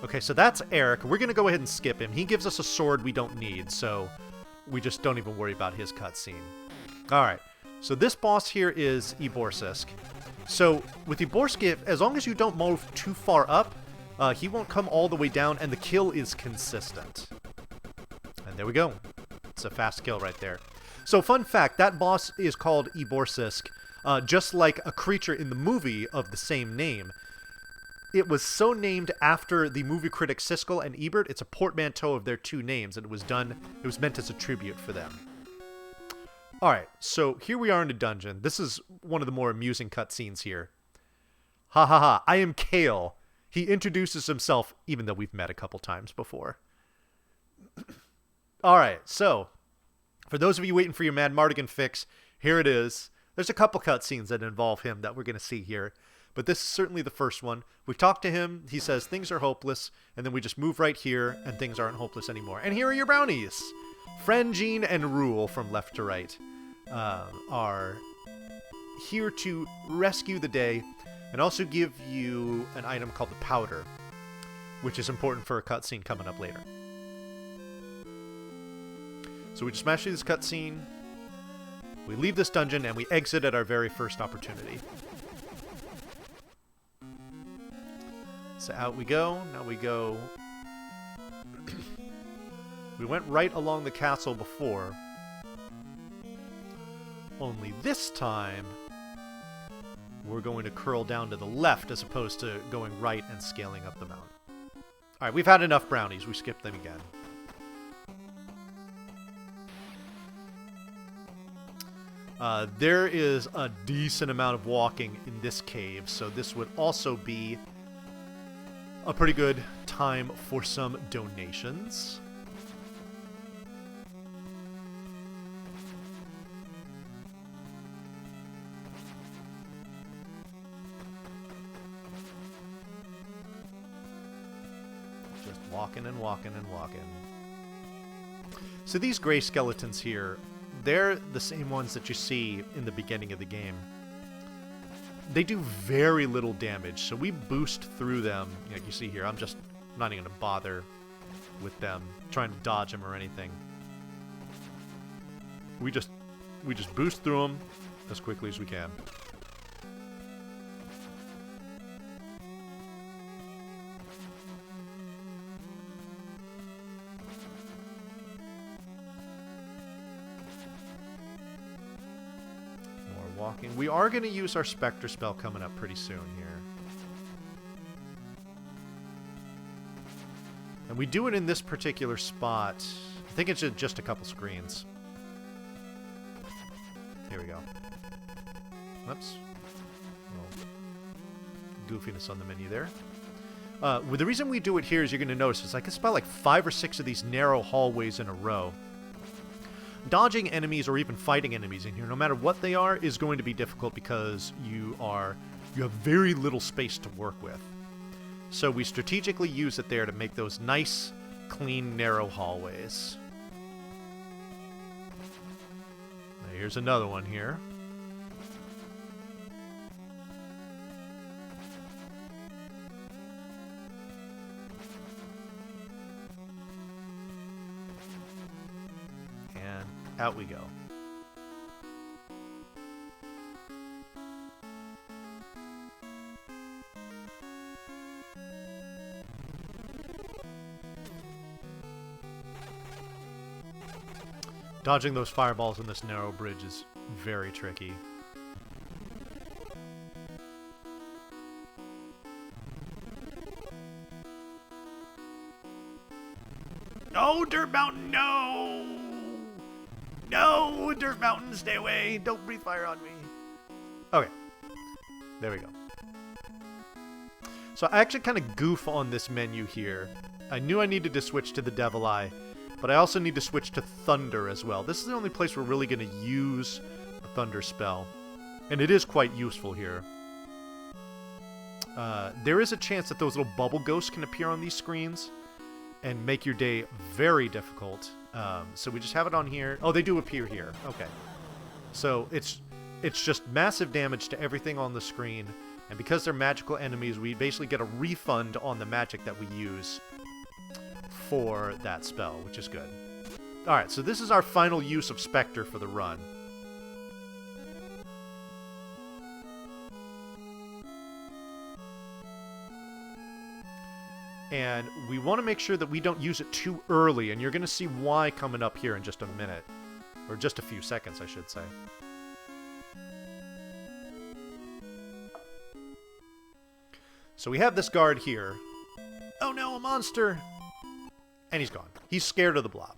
Okay, so that's Eric. We're going to go ahead and skip him. He gives us a sword we don't need, so we just don't even worry about his cutscene. Alright, so this boss here is Eborsisk. So, with Eborsisk, as long as you don't move too far up, he won't come all the way down, and the kill is consistent. And there we go. It's a fast kill right there. So, fun fact, that boss is called Eborsisk, just like a creature in the movie of the same name. It was so named after the movie critics Siskel and Ebert. It's a portmanteau of their two names, and it was meant as a tribute for them. Alright, so here we are in a dungeon. This is one of the more amusing cutscenes here. Ha ha ha, I am Kale. He introduces himself, even though we've met a couple times before. Alright, so, for those of you waiting for your Mad Mardigan fix, here it is. There's a couple cutscenes that involve him that we're going to see here. But this is certainly the first one. We talk to him, he says things are hopeless, and then we just move right here, and things aren't hopeless anymore. And here are your brownies! Frangine and Rule, from left to right, are here to rescue the day, and also give you an item called the Powder, which is important for a cutscene coming up later. So we just smash through this cutscene, we leave this dungeon, and we exit at our very first opportunity. So out we go. Now we go... We went right along the castle before. Only this time, we're going to curl down to the left as opposed to going right and scaling up the mountain. Alright, we've had enough brownies. We skipped them again. There is a decent amount of walking in this cave, so this would also be a pretty good time for some donations. Just walking and walking and walking. So these gray skeletons here, they're the same ones that you see in the beginning of the game. They do very little damage, so we boost through them. Like you see here, I'm not even going to bother with them, trying to dodge them or anything. We just boost through them as quickly as we can. Walking. We are going to use our Spectre spell coming up pretty soon here. And we do it in this particular spot. I think it's just a couple screens. Here we go. Whoops. Goofiness on the menu there. Well, the reason we do it here is you're going to notice it's about like 5 or 6 of these narrow hallways in a row. Dodging enemies or even fighting enemies in here, no matter what they are, is going to be difficult because you have very little space to work with. So we strategically use it there to make those nice, clean, narrow hallways. Now here's another one here. Out we go. Dodging those fireballs on this narrow bridge is very tricky. No, Dirt Mountain, no! No! Dirt Mountain, stay away! Don't breathe fire on me! Okay. There we go. So I actually kind of goof on this menu here. I knew I needed to switch to the Devil Eye, but I also need to switch to Thunder as well. This is the only place we're really going to use a Thunder spell. And it is quite useful here. There is a chance that those little bubble ghosts can appear on these screens and make your day very difficult. So we just have it on here. Oh, they do appear here. Okay. So it's just massive damage to everything on the screen. And because they're magical enemies, we basically get a refund on the magic that we use for that spell, which is good. Alright, so this is our final use of Spectre for the run. And we want to make sure that we don't use it too early, and you're going to see why coming up here in just a minute. Or just a few seconds, I should say. So we have this guard here. Oh no, a monster! And he's gone. He's scared of the blob.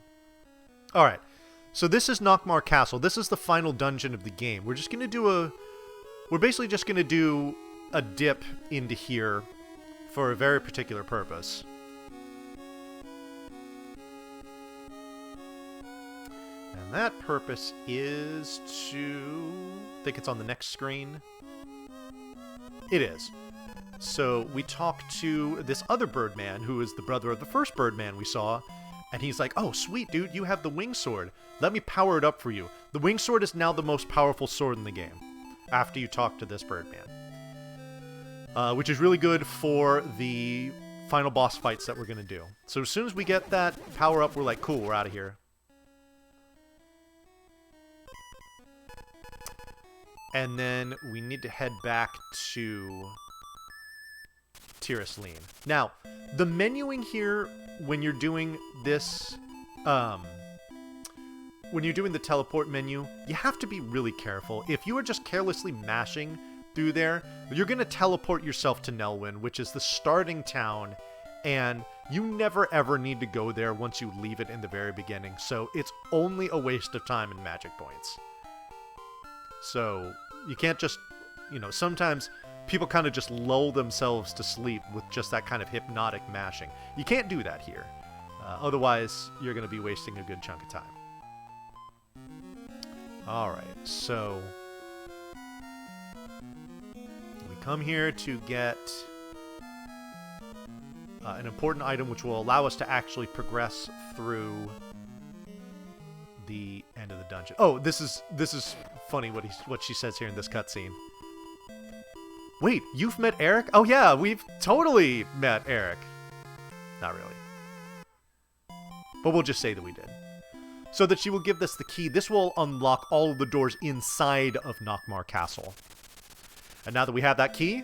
Alright, so this is Nockmaar Castle. This is the final dungeon of the game. We're just going to do We're basically just going to do a dip into here for a very particular purpose. And that purpose is to... I think it's on the next screen. It is. So we talk to this other Birdman, who is the brother of the first Birdman we saw, and he's like, oh, sweet, dude, you have the Wing Sword. Let me power it up for you. The Wing Sword is now the most powerful sword in the game, after you talk to this Birdman. Which is really good for the final boss fights that we're going to do. So as soon as we get that power up, we're like, cool, we're out of here. And then we need to head back to Tirisleen. Now, the menuing here, when you're doing this, when you're doing the teleport menu, you have to be really careful. If you are just carelessly mashing through there, you're going to teleport yourself to Nelwyn, which is the starting town, and you never ever need to go there once you leave it in the very beginning, so it's only a waste of time and magic points. So you can't just, you know, sometimes people kind of just lull themselves to sleep with just that kind of hypnotic mashing. You can't do that here. Otherwise, you're going to be wasting a good chunk of time. Alright, so we come here to get an important item which will allow us to actually progress through the end of the dungeon. Oh, this is funny what she says here in this cutscene. Wait, you've met Eric? Oh yeah, we've totally met Eric. Not really. But we'll just say that we did. So that she will give us the key. This will unlock all of the doors inside of Nockmaar Castle. And now that we have that key,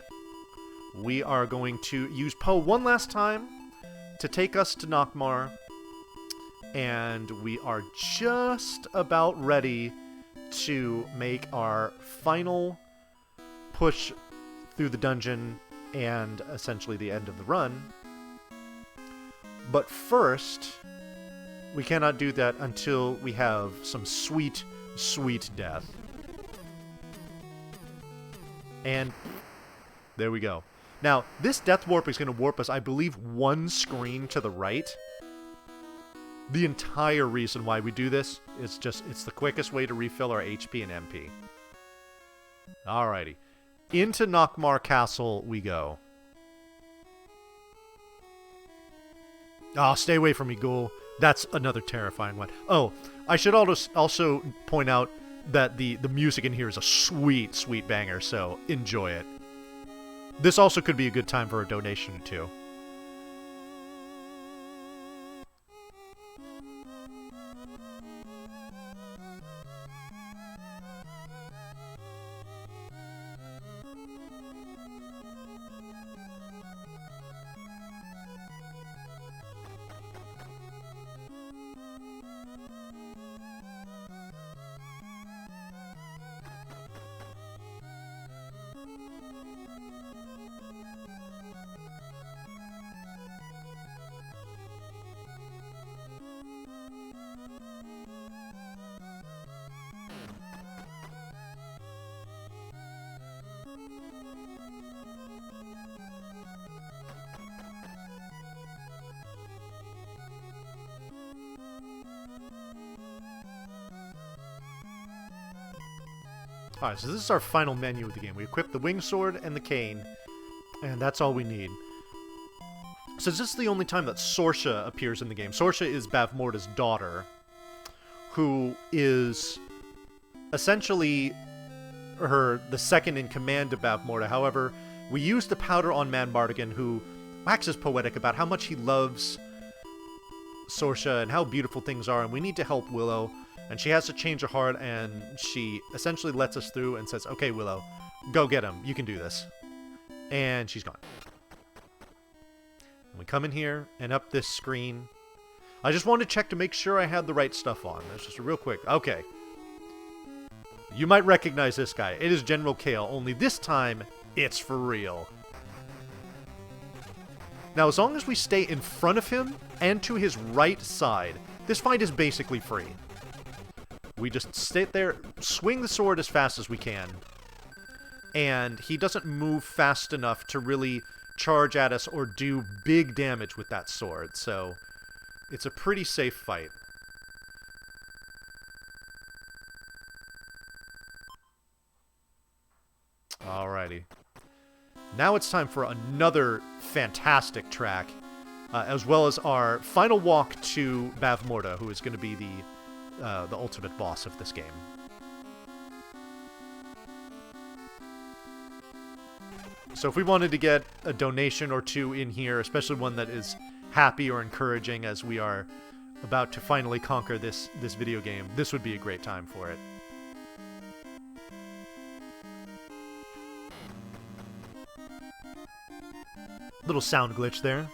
we are going to use Poe one last time to take us to Nockmaar. And we are just about ready to make our final push through the dungeon and essentially the end of the run. But first, we cannot do that until we have some sweet, sweet death. And there we go. Now, this death warp is going to warp us, I believe, one screen to the right. The entire reason why we do this is it's the quickest way to refill our HP and MP. Alrighty. Into Nockmaar Castle we go. Oh, stay away from me, ghoul. That's another terrifying one. Oh, I should also point out that the music in here is a sweet, sweet banger, so enjoy it. This also could be a good time for a donation too. Alright, so this is our final menu of the game. We equip the wing sword and the cane, and that's all we need. So this is the only time that Sorsha appears in the game. Sorsha is Bavmorda's daughter, who is essentially the second in command of Bavmorda. However, we use the powder on Manbardigan, who waxes poetic about how much he loves Sorsha and how beautiful things are, and we need to help Willow. And she has to change her heart, and she essentially lets us through and says, okay, Willow, go get him. You can do this. And she's gone. And we come in here and up this screen. I just wanted to check to make sure I had the right stuff on. That's just real quick. Okay. You might recognize this guy. It is General Kale, only this time, it's for real. Now, as long as we stay in front of him and to his right side, this fight is basically free. We just sit there, swing the sword as fast as we can, and he doesn't move fast enough to really charge at us or do big damage with that sword, so it's a pretty safe fight. Alrighty. Now it's time for another fantastic track, as well as our final walk to Bavmorda, who is going to be the ultimate boss of this game. So if we wanted to get a donation or two in here, especially one that is happy or encouraging as we are about to finally conquer this video game, this would be a great time for it. Little sound glitch there.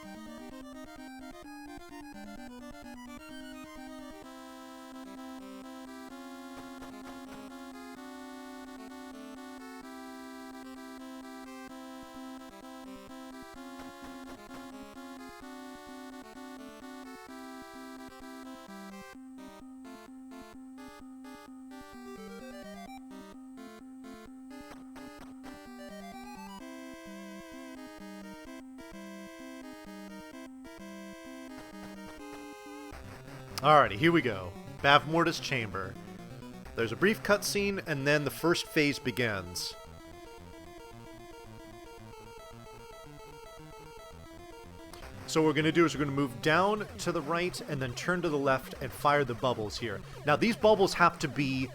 Alrighty, here we go. Bavmorda's Chamber. There's a brief cutscene, and then the first phase begins. So what we're going to do is we're going to move down to the right, and then turn to the left, and fire the bubbles here. Now, these bubbles have to be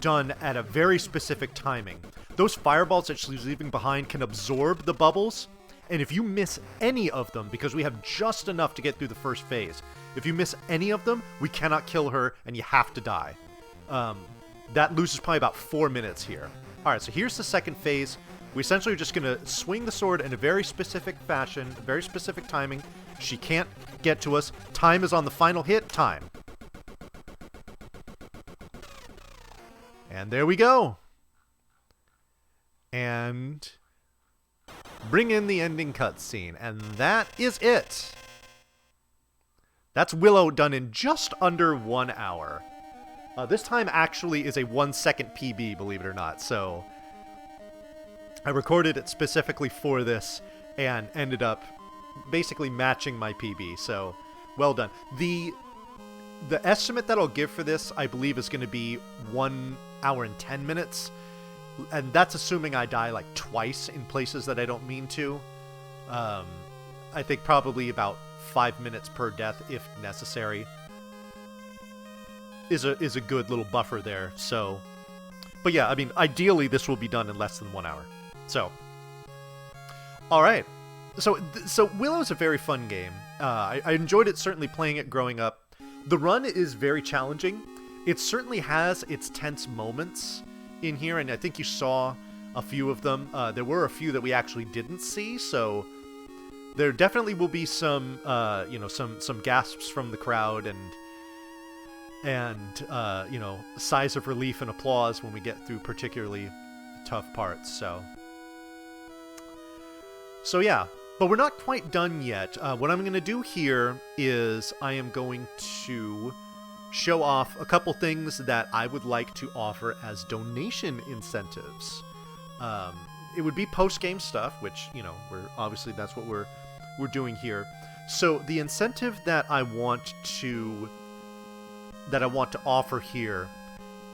done at a very specific timing. Those fireballs that she's leaving behind can absorb the bubbles, and if you miss any of them, because we have just enough to get through the first phase, if you miss any of them, we cannot kill her, and you have to die. That loses probably about 4 minutes here. Alright, so here's the second phase. We essentially are just going to swing the sword in a very specific fashion, very specific timing. She can't get to us. Time is on the final hit. Time. And there we go. And bring in the ending cutscene. And that is it. That's Willow done in just under 1 hour. This time actually is a 1 second PB, believe it or not. So I recorded it specifically for this and ended up basically matching my PB. So well done. The estimate that I'll give for this, I believe, is going to be 1 hour and 10 minutes. And that's assuming I die like twice in places that I don't mean to. I think probably about 5 minutes per death if necessary is a good little buffer there. So, but yeah, I mean, ideally this will be done in less than 1 hour. So, all right. So Willow's a very fun game. I enjoyed it, certainly playing it growing up. The run is very challenging. It certainly has its tense moments in here, and I think you saw a few of them. There were a few that we actually didn't see, so there definitely will be some, some gasps from the crowd and sighs of relief and applause when we get through particularly tough parts. So yeah, but we're not quite done yet. What I'm going to do here is I am going to show off a couple things that I would like to offer as donation incentives. It would be post-game stuff, which, obviously that's what we're doing here. So the incentive that I want to offer here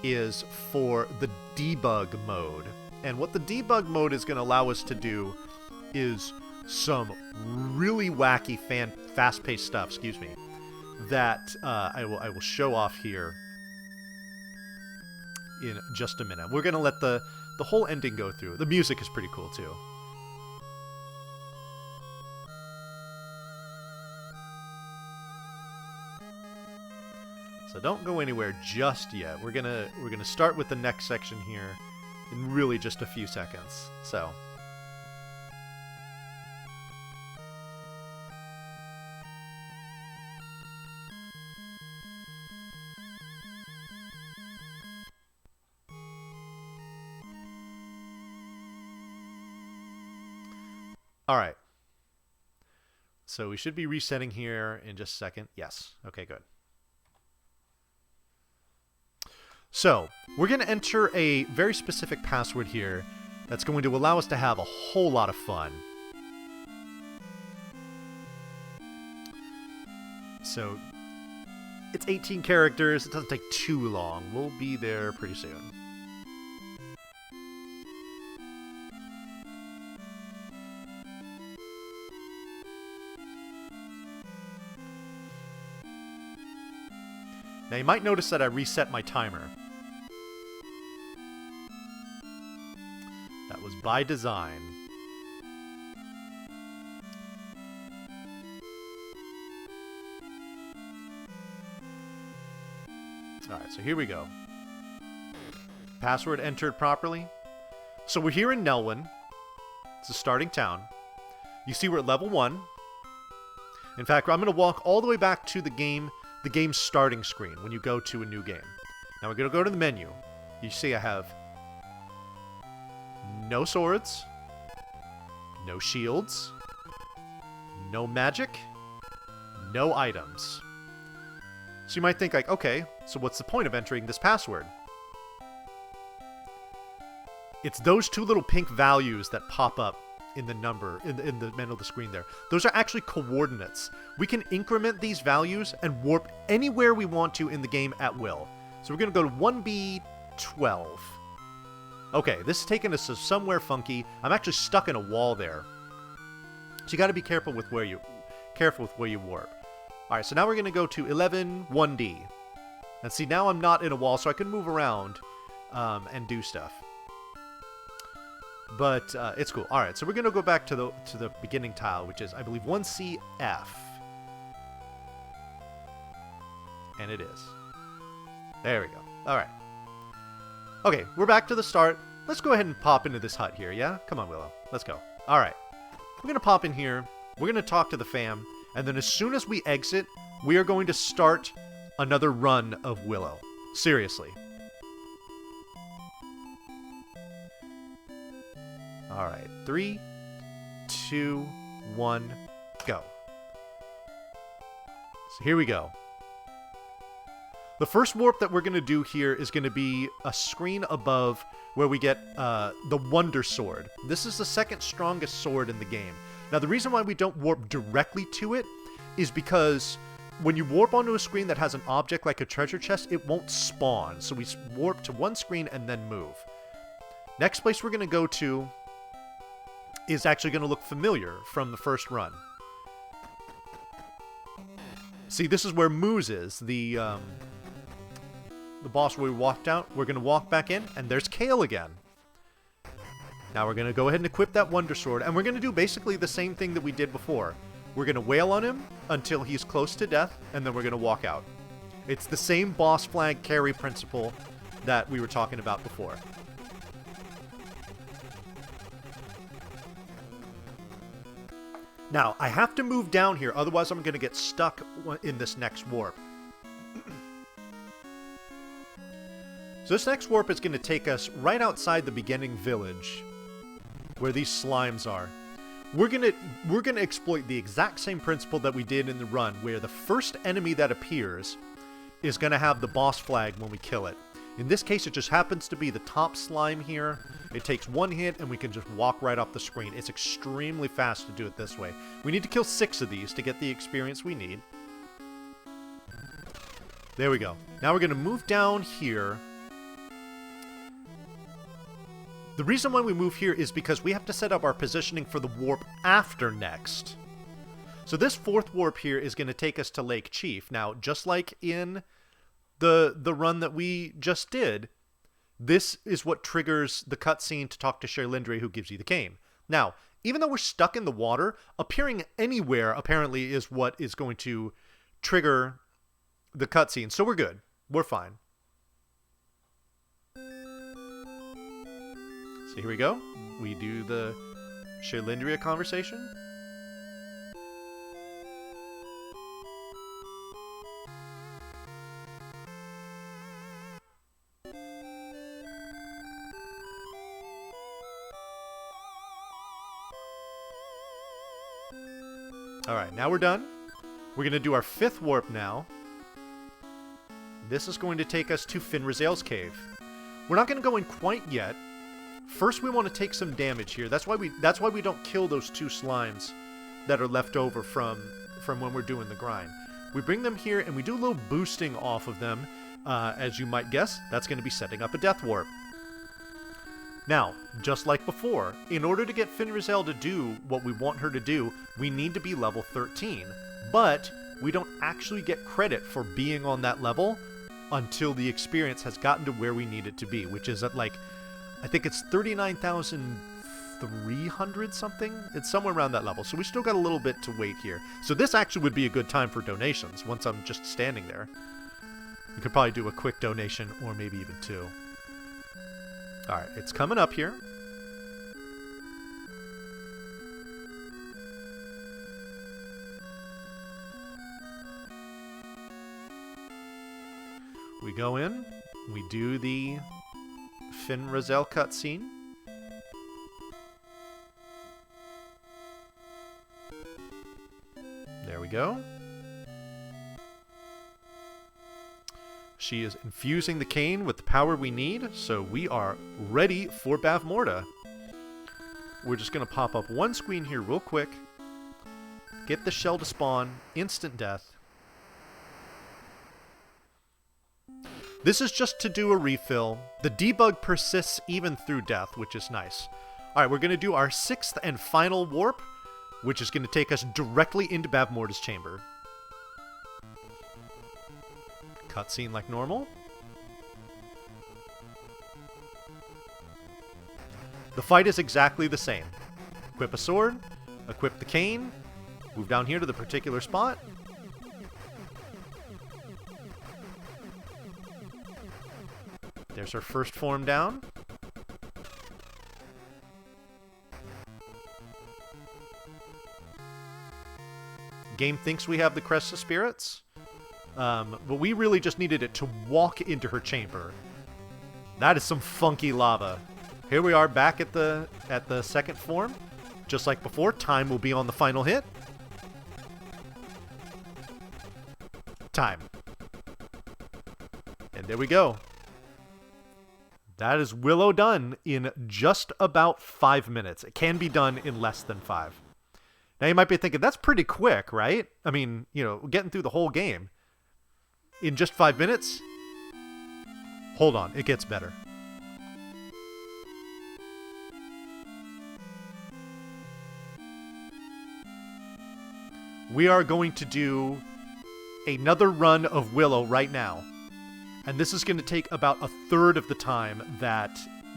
is for the debug mode. And what the debug mode is going to allow us to do is some really wacky, fast-paced stuff, that I will show off here in just a minute. We're going to let the whole ending go through. The music is pretty cool, too. So don't go anywhere just yet. We're gonna start with the next section here in really just a few seconds. So all right. So we should be resetting here in just a second. Yes. Okay, good. So, we're going to enter a very specific password here that's going to allow us to have a whole lot of fun. So, it's 18 characters. It doesn't take too long. We'll be there pretty soon. Now, you might notice that I reset my timer. That was by design. Alright, so here we go. Password entered properly. So we're here in Nelwyn. It's a starting town. You see we're at level 1. In fact, I'm going to walk all the way back to the game's starting screen when you go to a new game. Now we're going to go to the menu. You see I have no swords, no shields, no magic, no items. So you might think like, okay, so what's the point of entering this password? It's those two little pink values that pop up in the number, in the middle of the screen there. Those are actually coordinates. We can increment these values and warp anywhere we want to in the game at will. So we're going to go to 1B12. Okay, this is taking us to somewhere funky. I'm actually stuck in a wall there. So you got to be careful with where you warp. All right, so now we're going to go to 11-1D. And see, now I'm not in a wall, so I can move around and do stuff. But it's cool. All right, so we're going to go back to the beginning tile, which is, I believe, 1CF. And it is. There we go. All right. Okay, we're back to the start. Let's go ahead and pop into this hut here, yeah? Come on, Willow. Let's go. All right. We're going to pop in here. We're going to talk to the fam. And then as soon as we exit, we are going to start another run of Willow. Seriously. All right. 3, 2, 1, go. So here we go. The first warp that we're going to do here is going to be a screen above where we get the Wonder Sword. This is the second strongest sword in the game. Now, the reason why we don't warp directly to it is because when you warp onto a screen that has an object like a treasure chest, it won't spawn. So we warp to one screen and then move. Next place we're going to go to is actually going to look familiar from the first run. See, this is where Moose is, the boss where we walked out. We're going to walk back in, and there's Kale again. Now we're going to go ahead and equip that Wonder Sword, and we're going to do basically the same thing that we did before. We're going to wail on him until he's close to death, and then we're going to walk out. It's the same boss flag carry principle that we were talking about before. Now, I have to move down here, otherwise I'm going to get stuck in this next warp. So this next warp is going to take us right outside the beginning village, where these slimes are. We're gonna exploit the exact same principle that we did in the run, where the first enemy that appears is gonna have the boss flag when we kill it. In this case, it just happens to be the top slime here. It takes one hit, and we can just walk right off the screen. It's extremely fast to do it this way. We need to kill 6 of these to get the experience we need. There we go. Now we're gonna move down here. The reason why we move here is because we have to set up our positioning for the warp after next. So this fourth warp here is going to take us to Lake Chief. Now, just like in the run that we just did, this is what triggers the cutscene to talk to Sherlindre, who gives you the cane. Now, even though we're stuck in the water, appearing anywhere apparently is what is going to trigger the cutscene. So we're good. We're fine. So here we go. We do the Sherlindria conversation. Alright, now we're done. We're going to do our 5th warp now. This is going to take us to Finrazel's cave. We're not going to go in quite yet. First, we want to take some damage here. That's why we don't kill those 2 slimes that are left over from when we're doing the grind. We bring them here, and we do a little boosting off of them. As you might guess, that's going to be setting up a death warp. Now, just like before, in order to get Finrazel to do what we want her to do, we need to be level 13. But we don't actually get credit for being on that level until the experience has gotten to where we need it to be, which is at, like, I think it's 39,300 something. It's somewhere around that level. So we still got a little bit to wait here. So this actually would be a good time for donations once I'm just standing there. You could probably do a quick donation or maybe even 2. Alright, it's coming up here. We go in. We do the Finrazel cutscene. There we go. She is infusing the cane with the power we need, so we are ready for Bavmorda. we're just going to pop up one screen here real quick. Get the shell to spawn. Instant death. This is just to do a refill. The debug persists even through death, which is nice. Alright, we're going to do our 6th and final warp, which is going to take us directly into Bavmorda's chamber. Cutscene like normal. The fight is exactly the same. Equip a sword, equip the cane, move down here to the particular spot. There's our first form down. Game thinks we have the Crest of Spirits, but we really just needed it to walk into her chamber. That is some funky lava. Here we are back at the second form. Just like before, time will be on the final hit. Time. And there we go. That is Willow done in just about 5 minutes. It can be done in less than 5. Now you might be thinking, that's pretty quick, right? I mean, you know, getting through the whole game in just 5 minutes? Hold on, it gets better. We are going to do another run of Willow right now. And this is going to take about 1/3 of the time that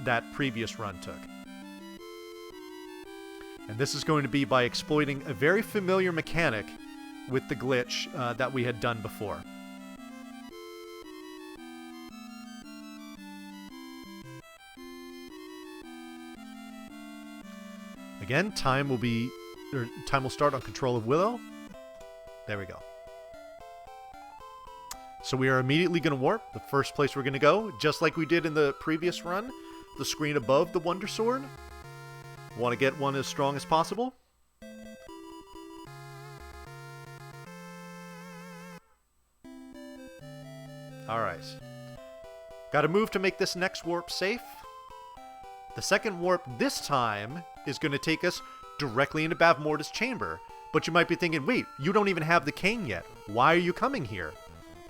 that previous run took. And this is going to be by exploiting a very familiar mechanic with the glitch that we had done before. Again, time will start on control of Willow. There we go. So we are immediately going to warp. The first place we're going to go, just like we did in the previous run, the screen above the Wonder Sword. Want to get one as strong as possible. Alright. Got to move to make this next warp safe. The second warp this time is going to take us directly into Bavmorda's chamber. But you might be thinking, wait, you don't even have the cane yet. Why are you coming here?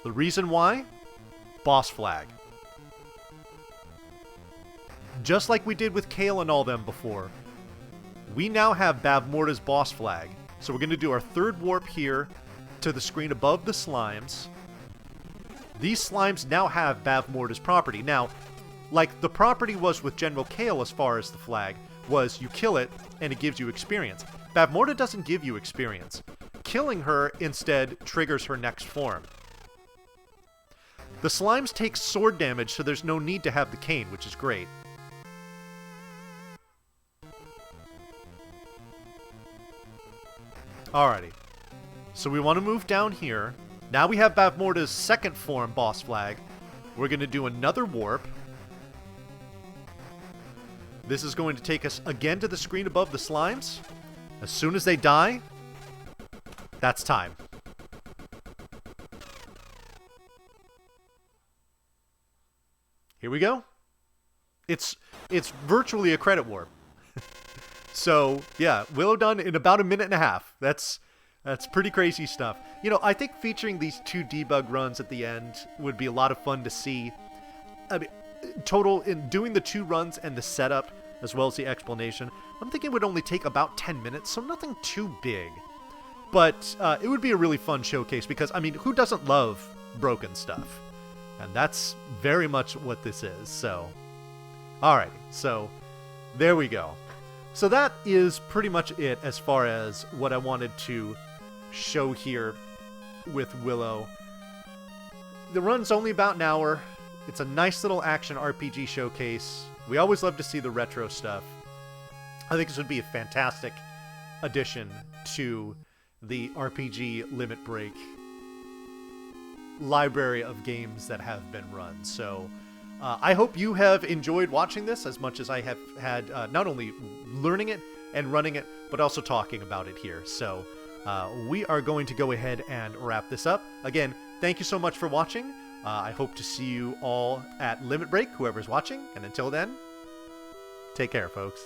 The reason why? Boss flag. Just like we did with Kale and all them before, we now have Bavmorda's boss flag. So we're going to do our third warp here to the screen above the slimes. These slimes now have Bavmorda's property. Now, like the property was with General Kale as far as the flag, was you kill it and it gives you experience. Bavmorda doesn't give you experience. Killing her instead triggers her next form. The slimes take sword damage, so there's no need to have the cane, which is great. Alrighty. So we want to move down here. Now we have Bavmorda's second form boss flag. We're going to do another warp. This is going to take us again to the screen above the slimes. As soon as they die, that's time. Here we go. It's virtually a credit warp. So, yeah, Willow done in about 1.5 minutes. That's pretty crazy stuff. You know, I think featuring these 2 debug runs at the end would be a lot of fun to see. I mean, total, in doing the 2 runs and the setup, as well as the explanation, I'm thinking it would only take about 10 minutes, so nothing too big. But it would be a really fun showcase because, I mean, who doesn't love broken stuff? And that's very much what this is, so... Alrighty, so there we go. So that is pretty much it as far as what I wanted to show here with Willow. The run's only about an hour. It's a nice little action RPG showcase. We always love to see the retro stuff. I think this would be a fantastic addition to the RPG Limit Break library of games that have been run. So I hope you have enjoyed watching this as much as I have had not only learning it and running it, but also talking about it here. So we are going to go ahead and wrap this up. Again, thank you so much for watching. I hope to see you all at Limit Break, whoever's watching. And until then, take care, folks.